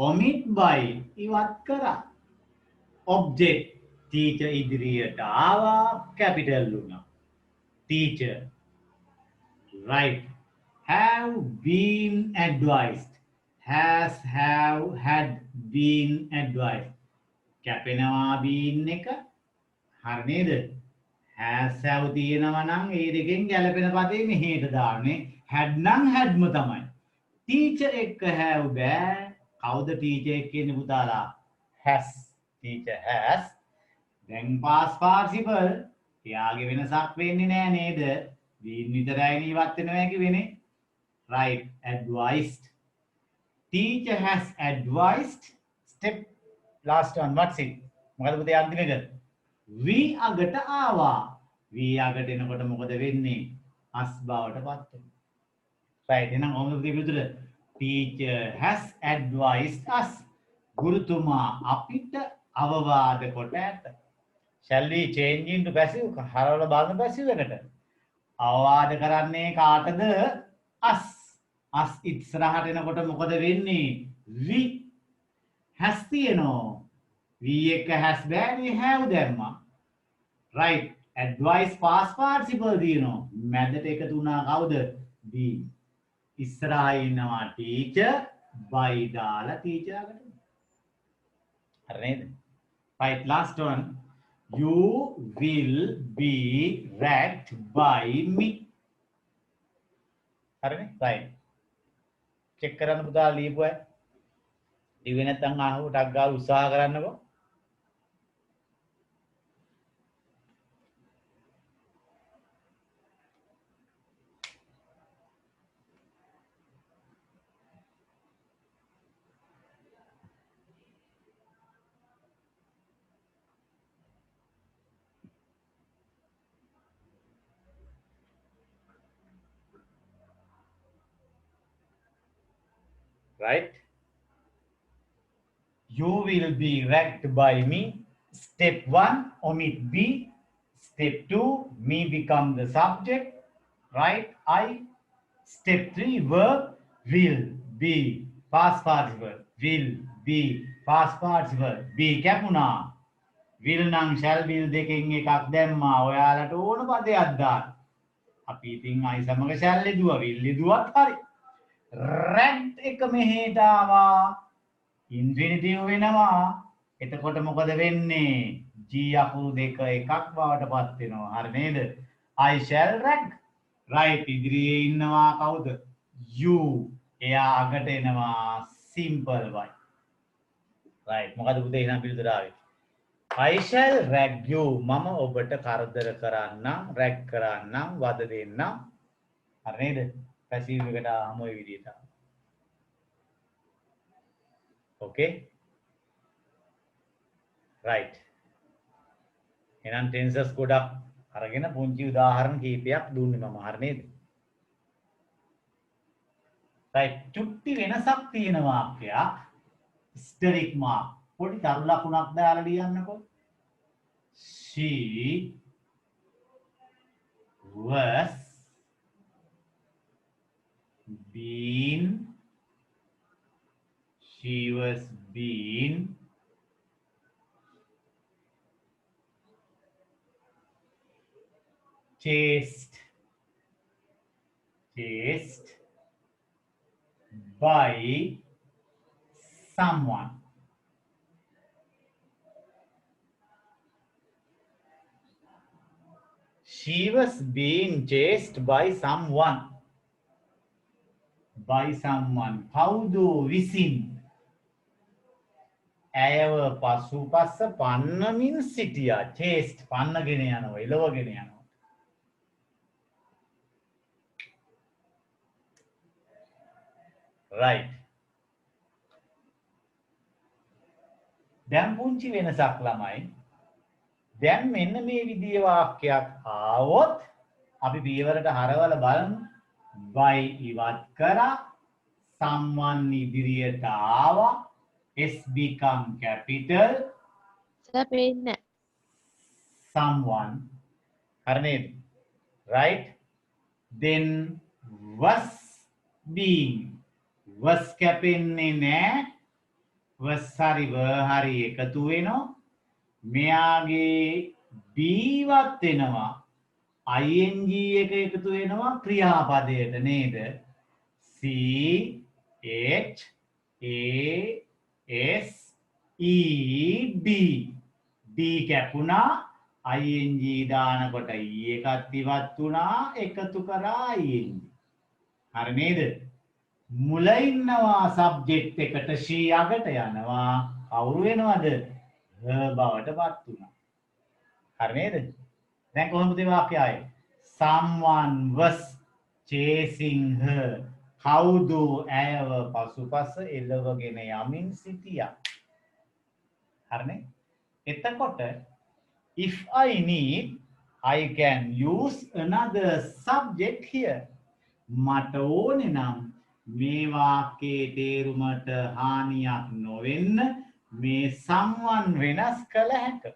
omit by ඉවත් කරා. object teacher ඉදිරියට ආවා capital වුණා. teacher. right. have been advised. has have had been advised. කැපෙනවා been එක හරි නේද? has have තියෙනවා නම් ඒ දෙකෙන් ගැලපෙන පදේ මෙහෙට දාන්නේ. had නම් hadම තමයි. teacher එක්ක have බෑ. කවුද teacher එක්ක ඉන්නේ පුතාලා? has. teacher has. දැන් past participle එයාගේ වෙනසක් වෙන්නේ නෑ නේද? been විතරයි ඉවත් වෙනවා කියවෙන්නේ. right. advised. teacher has advised. step last one. what's it? මොකද පුතේ අන්තිම එක? we අගට ආවා. we අගට එනකොට මොකද වෙන්නේ? as බවට පත් වෙනවා. right. එහෙනම් ඔන්න විතර teacher has advised us. ගුරුතුමා අපිට අවවාද කොට ඇත. shall we change into passive? හරවල බලන passive එකට. අවවාද කරන්නේ කාටද? us. us ඉස්සරහට එනකොට මොකද වෙන්නේ? we has තියෙනවා. we එක has බෑ we have දැම්මා. right. advice past participle තියෙනවා. මැදට එකතු වුණා කවුද? be. ඉස්සරහා ඉන්නවා teacher by දාලා teacher අකට. හරි නේද? right. last one. you will be wrecked by me. හරිනේ? right. check කරන්න පුතා ලියපු අය. ලිව්වේ නැත්නම් ආහුව ටක් ගාලා උත්සාහ කරන්නකෝ. right. you will be wrecked by me. step 1 omit be. step 2 me become the subject. right. I. step 3 verb will be past participle. will be past participle. be කැපුණා. will නම් shall will දෙකෙන් එකක් දැම්මා. ඔයාලට ඕන පදයක් දාන්න. අපි ඉතින් I සමග shall ලිදුවා will ලිදුවත් හරි. wrecked එක මෙහෙට ආවා. ඉන්ෆිනිටිව් වෙනවා. එතකොට මොකද වෙන්නේ? G අකුරු දෙක එකක් බවට පත් වෙනවා. හරි නේද? I shall wreck. right. ඉදිරියේ ඉන්නවා කවුද? you. එයා අගට එනවා simple y. right. මොකද පුතේ එහෙනම් පිළිතුර ආවේ? I shall wreck you. මම ඔබට කරදර කරන්නම්, wreck කරන්නම්, වද දෙන්නම්. හරි නේද? passive එකට ආවම ඔය විදිහට. okay. right. එහෙනම් tenses ගොඩක් අරගෙන පුංචි උදාහරණ කීපයක් දුන්නේ මම. හරි නේද? right. චුට්ටි වෙනසක් තියෙන වාක්‍යයක්. asterisk mark. පොඩි තරු ලකුණක් දාලා ලියන්නකෝ. she was been chased by someone. She was being chased by someone. කවුද විසින් ඇයව පසුපස පන්නමින් සිටියා. chased පන්නගෙන යනවා, එලවගෙන යනවා. right. දැන් පුංචි වෙනසක් ළමයි. දැන් මෙන්න මේ විදිහේ වාක්‍යයක් ආවොත් අපි පියවරට හරවල බලමු. by ඉවත් කරා, someone ඉදිරියට ආවා, s become capital, සර් පේන්නේ someone, හරි නේද? right. then was being, was කැපෙන්නේ නෑ, was හරි were හරි එකතු වෙනවා. මෙයාගේ බීවත් වෙනවා, ing එක එකතු වෙනවා ක්‍රියාපදයට නේද? c h a s e d, d කැපුණා, ing දානකොට e එකත් ඉවත් වුණා, එකතු කරා ing. හරි නේද? මුල ඉන්නවා සබ්ජෙක්ට් එකට, she අගට යනවා, කවුරු වෙනවද? her බවට පත් වුණා. හරි නේද? දැන් කොහොමද මේ වාක්‍යය ආයේ? someone was chasing her. කවුද ඇයව පසුපස එළවගෙන යමින් සිටියා. හරිනේ? එතකොට if I need, I can use another subject here. මට ඕනේ නම් මේ වාක්‍යයේ තේරුමට හානියක් නොවෙන්න මේ someone වෙනස් කළ හැකියි.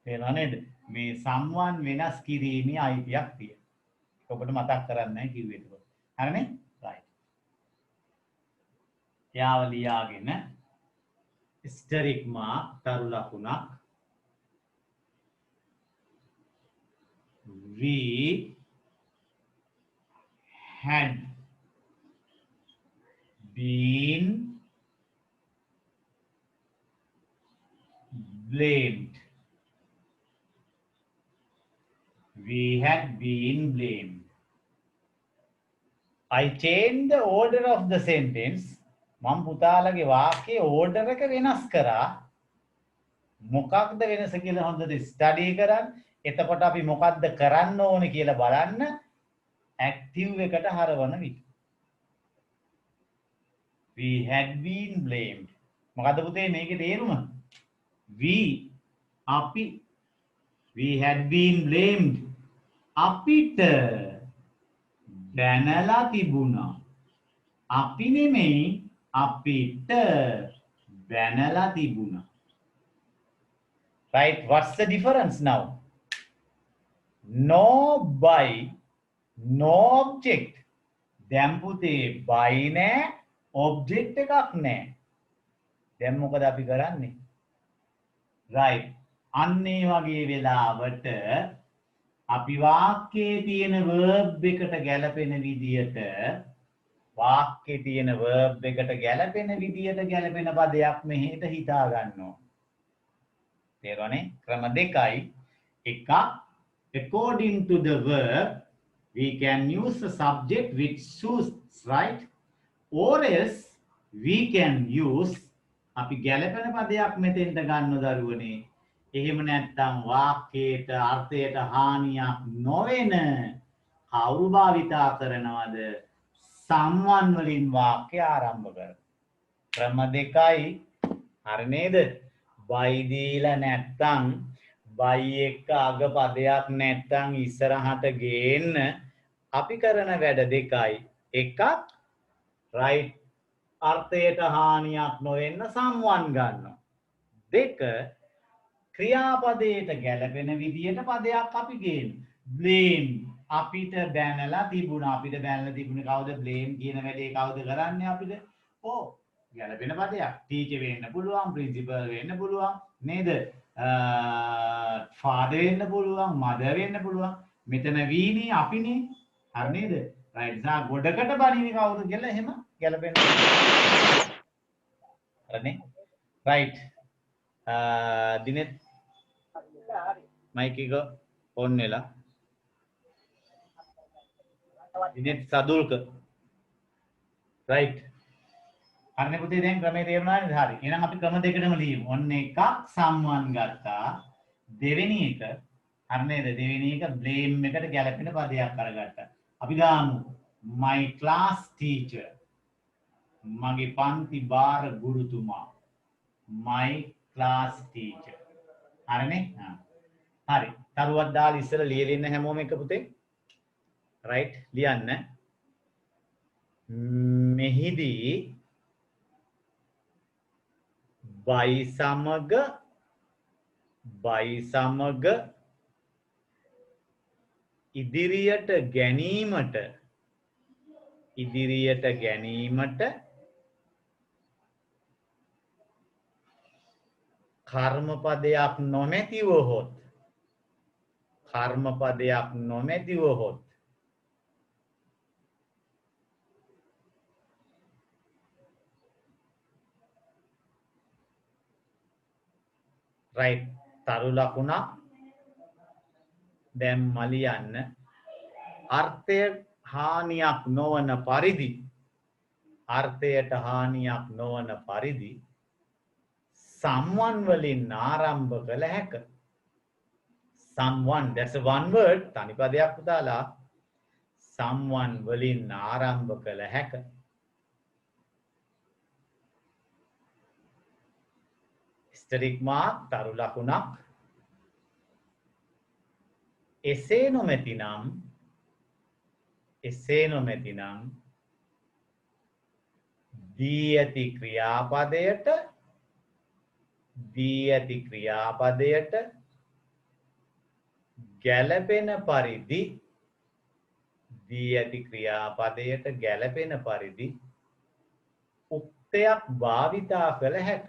තේරුණා නේද? මේ someone වෙනස් කිරීමේ අයිතියක් තියෙනවා. ඔබට මතක් කරන්නේ නැහැ කිව්වේ ඒක. හරිනේ? right. යාව ලියාගෙන ස්ටරික් මාක් තරු ලකුණක් we had been blamed. We had been blamed. I changed the order of the sentence. මම පුතාලගේ වාක්‍යයේ ඕඩර් එක වෙනස් කරා. මොකක්ද වෙනස කියලා හොඳට ස්ටඩි කරන්න. එතකොට අපි මොකක්ද කරන්න ඕනේ කියලා බලන්න ඇක්ටිව් එකට හරවන විට. We had been blamed. මොකද්ද පුතේ මේකේ තේරුම? අපි we had been blamed. අපිට බැනලා තිබුණා. අපි නෙමෙයි, අපිට බැනලා තිබුණා. Right? What's the difference now? No by, no object. දැන් පුතේ by නෑ, object එකක් නෑ. දැන් මොකද අපි කරන්නේ? right. අන්න ඒ වගේ වෙලාවට අපි වාක්‍යයේ තියෙන verb එකට ගැලපෙන විදියට ගැලපෙන පදයක් මෙහෙට හිතා ගන්නවා. තේරුණානේ? ක්‍රම දෙකයි. එකක්, according to the verb we can use the subject which suits, right? Or else we can use, අපි ගැලපෙන පදයක් මෙතෙන්ට ගන්න දරුවනේ. එහෙම නැත්නම් වාක්‍යයට අර්ථයට හානියක් නොවන කවුරු භාවිතා කරනවද? someone වලින් වාක්‍ය ආරම්භ කරනවා. ක්‍රම දෙකයි. හරි නේද? by දීලා නැත්නම් by එක අග පදයක් නැත්නම් ඉස්සරහට ගේන්න අපි කරන වැඩ දෙකයි. එකක් right, අර්ථයට හානියක් නොවෙන්න someone ගන්නවා. දෙක, ක්‍රියාපදයට ගැලපෙන විදියට පදයක් අපි ගේන. blame, අපිට බැනලා තිබුණා. අපිට බැනලා තිබුණේ කවුද? blame කියන වැඩේ කවුද කරන්නේ අපිට? ගැලපෙන පදයක්. teacher වෙන්න පුළුවන්, principal වෙන්න පුළුවන් නේද? father වෙන්න පුළුවන්, mother වෙන්න පුළුවන්. මෙතන we නේ, අපිනේ. හරි නේද? right. සා ගොඩකට බණිනේ කවුද කියලා එහෙම ගැලපෙන. හරිනේ? right. දිනෙත් මයික් එක ඔන් වෙලා. දිනෙත් සදුල්ක. right. හරිනේ පුතේ දැන් ක්‍රමේ තේරුණා නේද? හරි. එහෙනම් අපි ක්‍රම දෙකටම ලියමු. ඔන්න එකක් someone ගත්තා. දෙවෙනි එක හරි නේද? දෙවෙනි එක blame එකට ගැලපෙන පදයක් අරගත්තා. අපි දාමු my class teacher. මගේ පන්ති භාර ගුරුතුමා. my class teacher. හරිනේ? හරි. තරුවක් දාලා ඉස්සෙල්ලා ලියලා ඉන්න හැමෝම එක පුතේ. right ලියන්න. මෙහිදී බයි සමග ඉදිරියට ගැනීමට කර්මපදයක් නොමැතිව හොත් right තරු ලකුණක් දැන් මලියන්න අර්ථයට හානියක් නොවන පරිදි someone වලින් ආරම්භ කළ හැක someone that's a one word තනි පදයක් පුතාලා someone වලින් ආරම්භ කළ හැක ස්ටරික් මාක් තරු ලකුණක් එසේ නොමැතිනම් දී ඇති ක්‍රියාපදයට ගැලපෙන පරිදි උක්තයක් භාවිතා කළ හැක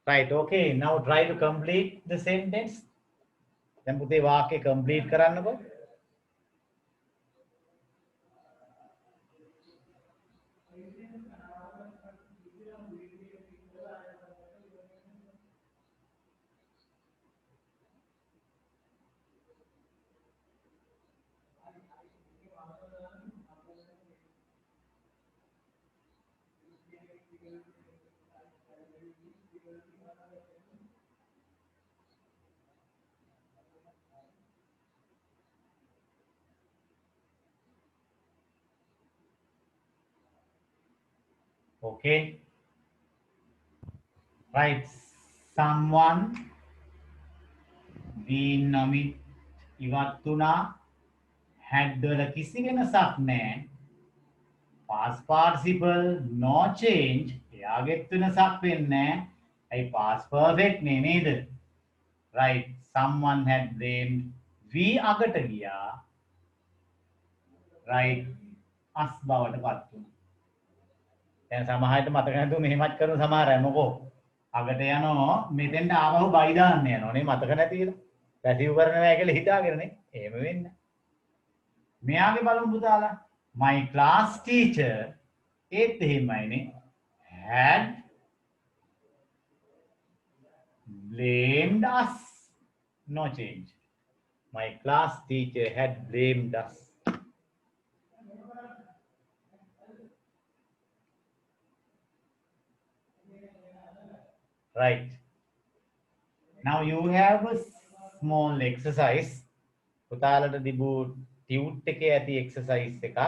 right okay now try to complete the sentence දැන් පුතේ වාක්‍ය complete කරන්නකෝ okay right someone been nomit ඉවත් වුණා had වල කිසි වෙනසක් නැහැ past participle no change එයාගෙත් වෙනසක් වෙන්නේ නැහැ ඒ past perfect නේ නේද right someone had blamed we අගට ගියා right as බවට පත් වුණා දැන් සමහරවිට මතක නැතුව මෙහෙමත් කරන සමහර අය මොකෝ අගට යනවා මෙතෙන්ට ආවහු බයි දාන්න යනවා නේ මතක නැති කියලා පැසිව් කරනවා කියලා හිතාගෙන නේ එහෙම වෙන්නේ මෙයාගේ බලමු පුතාලා my class teacher ඒත් එහෙමයිනේ had blamed us no change my class teacher had blamed us right now you have a small exercise පුතාලට දිබු ටියුට් එකේ ඇති exercise එකක්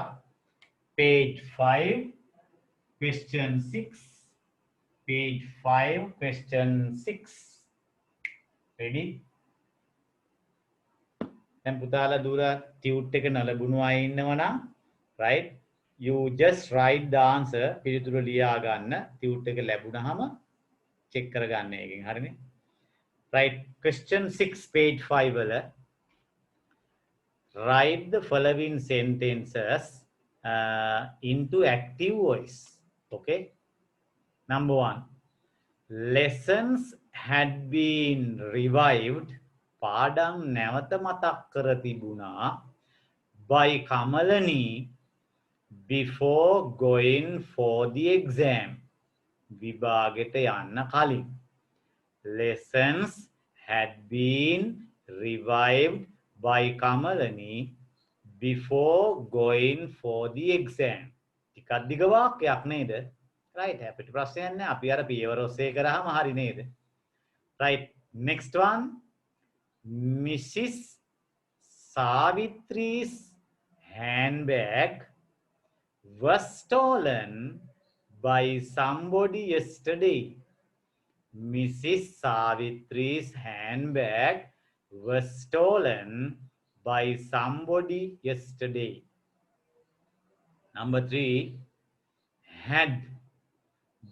page 5 question 6 page 5 question 6 ready දැන් පුතාලා දුර ටියුට් එක නලබුණු අය ඉන්නවනම් right you just write the answer පිළිතුර ලියා ගන්න ටියුට් එක ලැබුණාම check කරගන්න එකෙන් හරිනේ right question 6 page 5 වල write the following sentences into active voice okay number 1 lessons had been revived පාඩම් නැවත මතක් කර තිබුණා by Kamalani before going for the exam විභාගෙට යන්න කලින් lessons had been revived by Kamalani before going for the exam. ටිකක් දිග වාක්‍යයක් නේද? right අපිට ප්‍රශ්නයක් නැහැ. අපි අර පියවර ඔස්සේ කරාම හරි නේද? right next one. Mrs. Savitri's handbag was stolen by somebody yesterday. Mrs. Savitri's handbag was stolen by somebody yesterday. Number 3. Had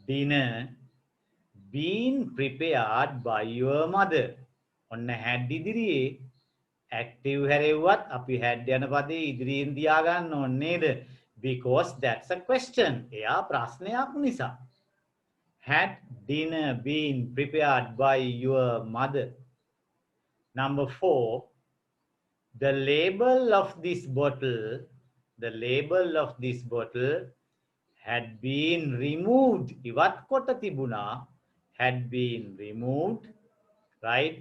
dinner been prepared by your mother? ඔන්න had ඉදිරියේ active හැරෙව්වත් අපි had යන පදේ ඉදිරියෙන් තියාගන්න ඕනේ නේද? Because that's a question. එයා ප්‍රශ්නයක් නිසා. Had dinner been prepared by your mother? Number 4. The label of this bottle had been removed. ඉවත් කොට තිබුණා. Had been removed, right?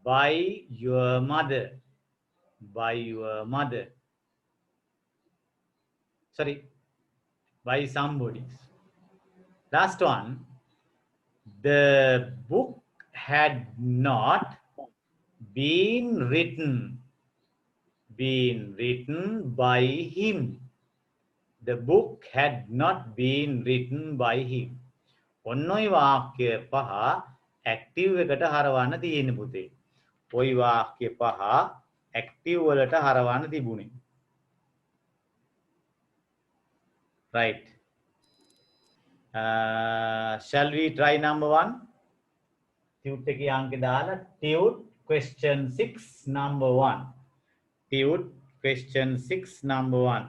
By your mother. Sorry, by somebody. Last one. The book had not been written by him. The book had not been written by him. ඔන්නෝයි වාක්‍ය පහ active එකට හරවන්න තියෙන පුතේ. ඔයි වාක්‍ය පහ ඇක්ටිව් වලට හරවන්න තිබුණේ. right. Shall we try number 1? Tute එකේ අංක දාලා tute question 6 number 1. Tute question 6 number 1.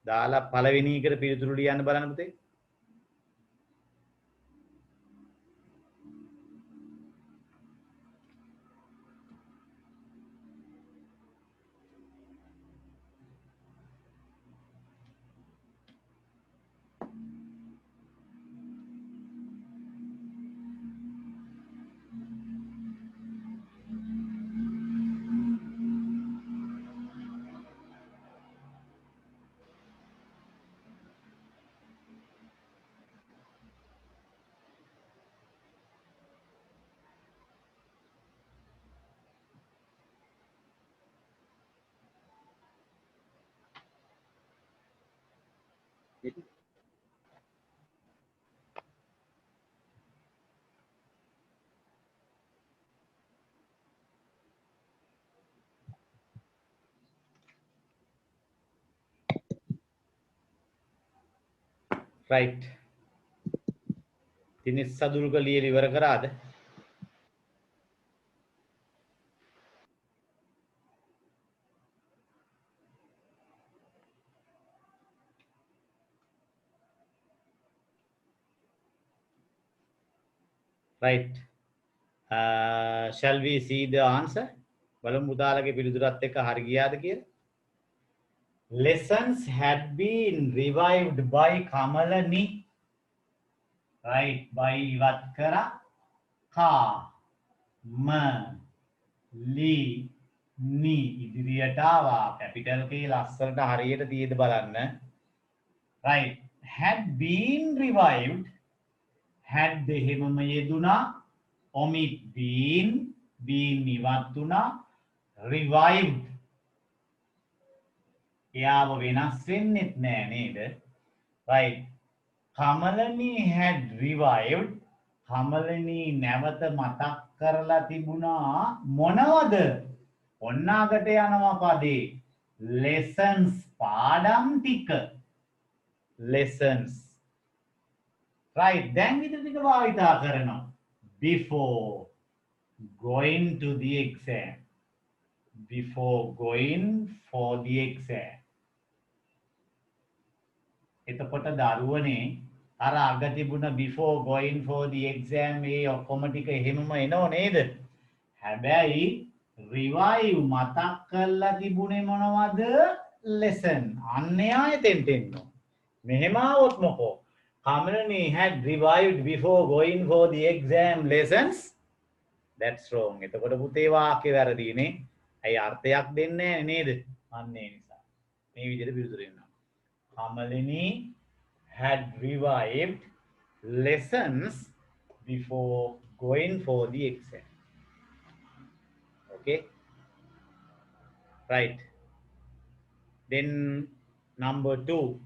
දාලා පළවෙනි එකට පිළිතුරු ලියන්න බලන්න පුතේ. right. දිනෙත් සදුල්ක ලියලා ඉවර කරාද? right. Shall we see the answer? බලමු පුතාලගේ පිළිතුරත් එක්ක හරි ගියාද කියලා. Lessons had been revived by Kamalani. right. by ඉවත් කරා ka ma li ni ඉදිරියට ආවා. capital K ලස්සනට හරියට තියෙද බලන්න. right. had been revived. had එහෙමම යෙදුනා. omit been ඉවත් වුණා. revived එයාව වෙනස් වෙන්නෙත් නෑ නේද? right. Kamalani had revived. Kamalani නැවත මතක් කරලා තිබුණා මොනවද? ඔන්නාකට යනවා පදේ. lessons පාඩම් ටික. lessons. right. දැන් විතර ටික භාවිතා කරනවා. before going to the exam. before going for the exam. එතකොට දරුවනේ අර අග තිබුණ before going for the exam ඒ ඔක්කොම ටික එහෙමම එනව නේද? හැබැයි revive මතක් කරලා තිබුණේ මොනවද? lesson. අන්න එයා එතෙන්ට එන්න. මෙහෙම આવොත් මොකෝ? Kamalani had revived before going for the exam lessons. that's wrong. එතකොට පුතේ වාක්‍ය වැරදිනේ. ඇයි අර්ථයක් දෙන්නේ නැහැ නේද? අන්න ඒ නිසා. මේ විදිහට පිළිතුරු එනවා. Kamalini had revived lessons before going for the exam. Okay, right. Then number 2,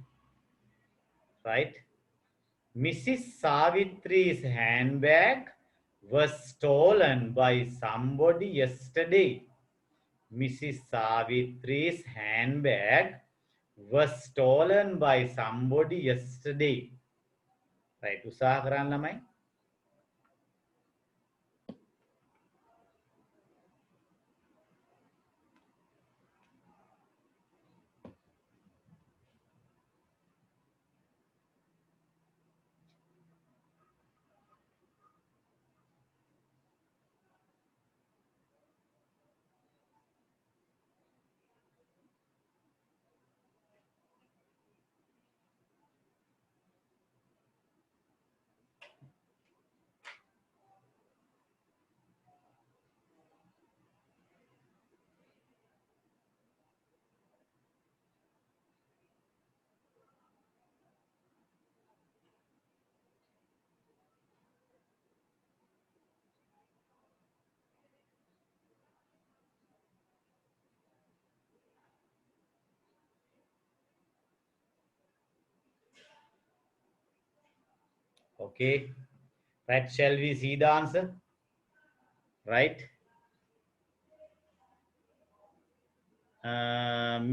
right? Mrs. Savitri's handbag was stolen by somebody yesterday. Mrs. Savitri's handbag was stolen by somebody yesterday. Right, උත්සාහ කරන්න ළමයි. Okay, right, shall we see the answer? Right,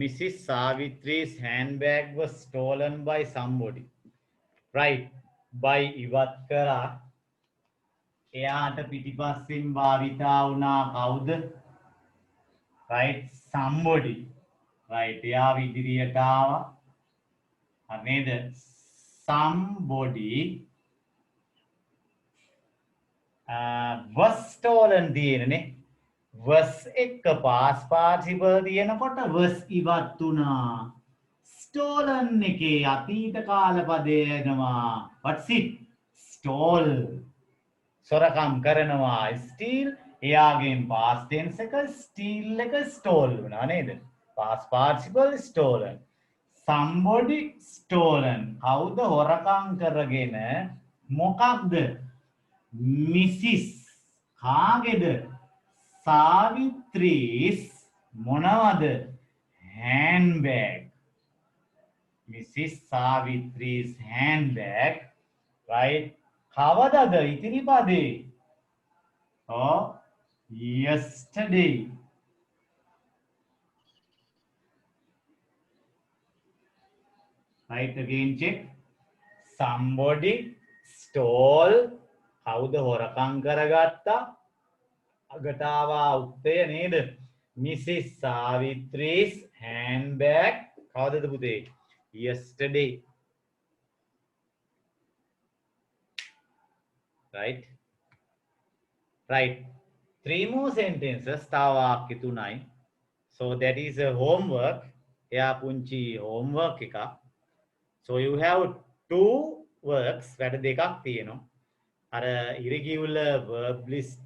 Mrs. Savitri's handbag was stolen by somebody. Right, by ඉවත් කරා. එයාට පිටිපස්සෙන් භාවිතා වුණා කවුද? Right, somebody. Right, එයා ඉදිරියට ආවා. හරි නේද? Somebody was stolen තියෙනනේ. was එක past participle තියෙනකොට was ඉවත් වුණා. stolen එකේ අතීත කාල පදය එනවා. what's it? stole. සොරකම් කරනවා. steal එයාගෙන් past tense එක steal එක stole වුණා නේද? past participle stolen. somebody stolen. කවුද හොරකම් කරගෙන මොකක්ද? Mrs. කාගේද? Savitri's මොනවද? handbag. Mrs. Savitri's handbag. Right, කවදද ඉතිරි පදේ? oh, yesterday. Right, again check. Somebody stole. කවුද හොරකම් කරගත්තා? අගටාවා උත්තය නේද? Mrs. Savitri's handbag. කවදද පුතේ? yesterday. Right, right. 3 more sentences. තව වාක්‍ය 3යි. So that is a homework. එයා පුංචි homework එකක්. So you have 2 works. වැඩ දෙකක් තියෙනවා. අර irregular verb list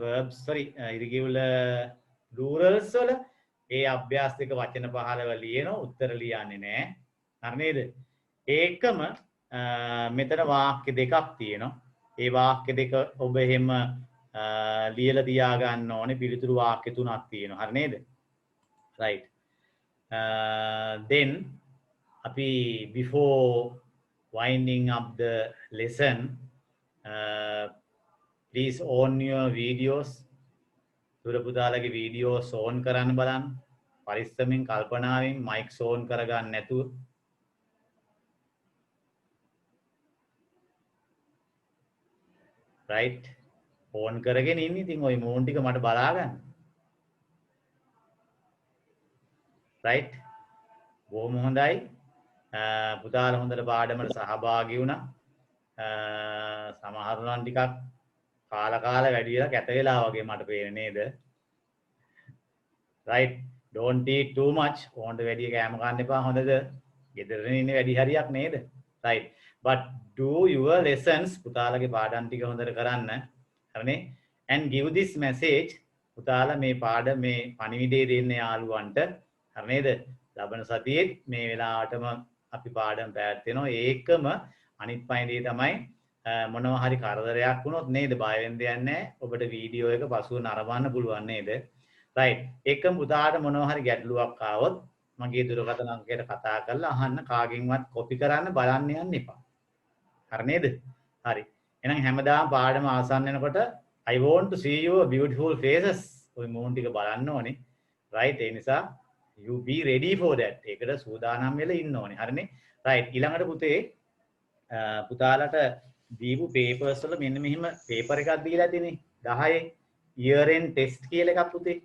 verbs irregular plurals වල ඒ අභ්‍යාස දෙක වචන පහලව ලියනවා. උත්තර ලියන්නේ නැහැ. හරි නේද? ඒකම මෙතන වාක්‍ය දෙකක් තියෙනවා. ඒ වාක්‍ය දෙක ඔබ එහෙම ලියලා තියා ගන්න ඕනේ. පිළිතුරු වාක්‍ය 3ක් තියෙනවා. හරි නේද? right, then අපි before winding up the lesson, please on your videos. සුර පුතාලගේ videos on කරන්න බලන්න. පරිස්සමෙන් කල්පනාවෙන් mics on කරගන්න නැතුව. right, on කරගෙන ඉන්න. ඉතින් ওই මූන් ටික මට බලා ගන්න. right, බොහොම හොඳයි. පුතාලා හොඳට පාඩමට සහභාගී වුණා. සමහර නම් ටිකක් කාලා වැඩි වෙලා කැත වෙලා වගේ මට පේන්නේ නේද? right, don't eat too much. ඕන්ට වැඩි කෑම කන්න එපා. හොඳද? ගෙදරින් ඉන්නේ වැඩි හරියක් නේද? right, but do your lessons. පුතාලගේ පාඩම් ටික හොඳට කරන්න. හරිනේ? and give this message පුතාලා මේ පාඩම මේ පණිවිඩය දෙන්න යාළුවන්ට හරි නේද ලබන සතියේ මේ වෙලාවටම අපි පාඩම් පැවැත්වෙනවා ඒකම අනිත් පණිවිඩය තමයි මොනවා හරි කරදරයක් වුණොත් නේද බය වෙන්න දෙයක් නැහැ ඔබට වීඩියෝ එක පසුව නරඹන්න පුළුවන් නේද රයිට් ඒකම පුතාට මොනවා හරි ගැටලුවක් ආවොත් මගේ දුරකථන අංකයට කතා කරලා අහන්න කාගෙන්වත් කොපි කරන්න බලන්න යන්න එපා හරි නේද හරි එහෙනම් හැමදාම පාඩම ආසන්න වෙනකොට I want to see your beautiful faces ඔය මූණ ටික බලන්න ඕනේ right ඒ නිසා you be ready for that ඒකට සූදානම් වෙලා ඉන්න ඕනේ හරිනේ right ඊළඟට පුතේ පුතාලට දීපු papers වල මෙන්න මෙහිම paper එකක් දීලා තියෙන්නේ 10 year end test කියලා එකක් පුතේ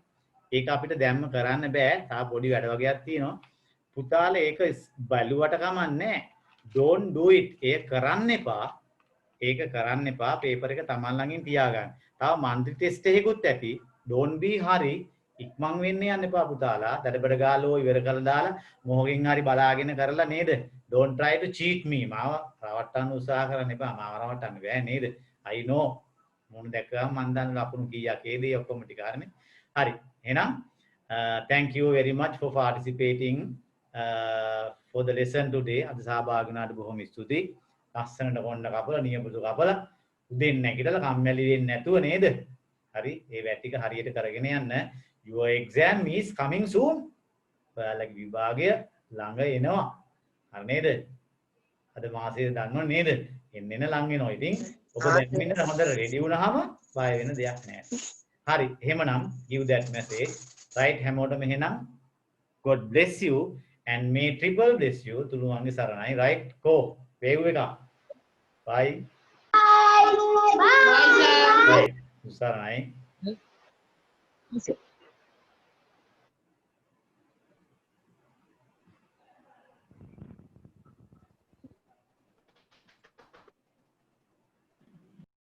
ඒක අපිට දැම්ම කරන්න බෑ තා පොඩි වැඩ වගේක් තියෙනවා පුතාලා ඒක බලුවට කමන්නේ don't do it ඒක කරන්න එපා ඒක කරන්න එපා paper එක තමන් ළඟින් තියාගන්න. තව monthly test එකකුත් ඇති. don't be hurry. ඉක්මන් වෙන්න යන්න එපා පුතාලා. දඩබඩ ගාලෝ ඉවර කරලා දාලා මොහොකින් හරි බලාගෙන කරලා නේද? don't try to cheat me. මාව රවට්ටන්න උත්සාහ කරන්න එපා. මාව රවට්ටන්න බෑ නේද? I know. මොන දැක්කම මන් දන්න ලකුණු කීයක් ඒද ඔක්කොම ටික හරිනේ. හරි. එහෙනම් thank you very much for participating for the lesson today. අද සහභාගී වුණාට බොහොම ස්තුතියි. ලස්සනට කොණ්ඩ කපලා නියපොතු කපලා උදෙන් නැගිටලා කම්මැලි වෙන්නේ නැතුව නේද? හරි. ඒ වැට් ටික හරියට කරගෙන යන්න. Your exam is coming soon. ඔයාලගේ විභාගය ළඟ එනවා. හරි නේද? අද මාසයේ දන්නව නේද? එන්න ලඟ වෙනවා. ඉතින් ඔබ දැන් ඉන්න හොඳට රෙඩි වුණාම බය වෙන දෙයක් නැහැ. හරි. එහෙමනම් give that message. right හැමෝටම එහෙනම් God bless you and may triple bless you. තුනුවන්ගේ සරණයි. right go. wave එක. bye. Bye sir. right. සරණයි.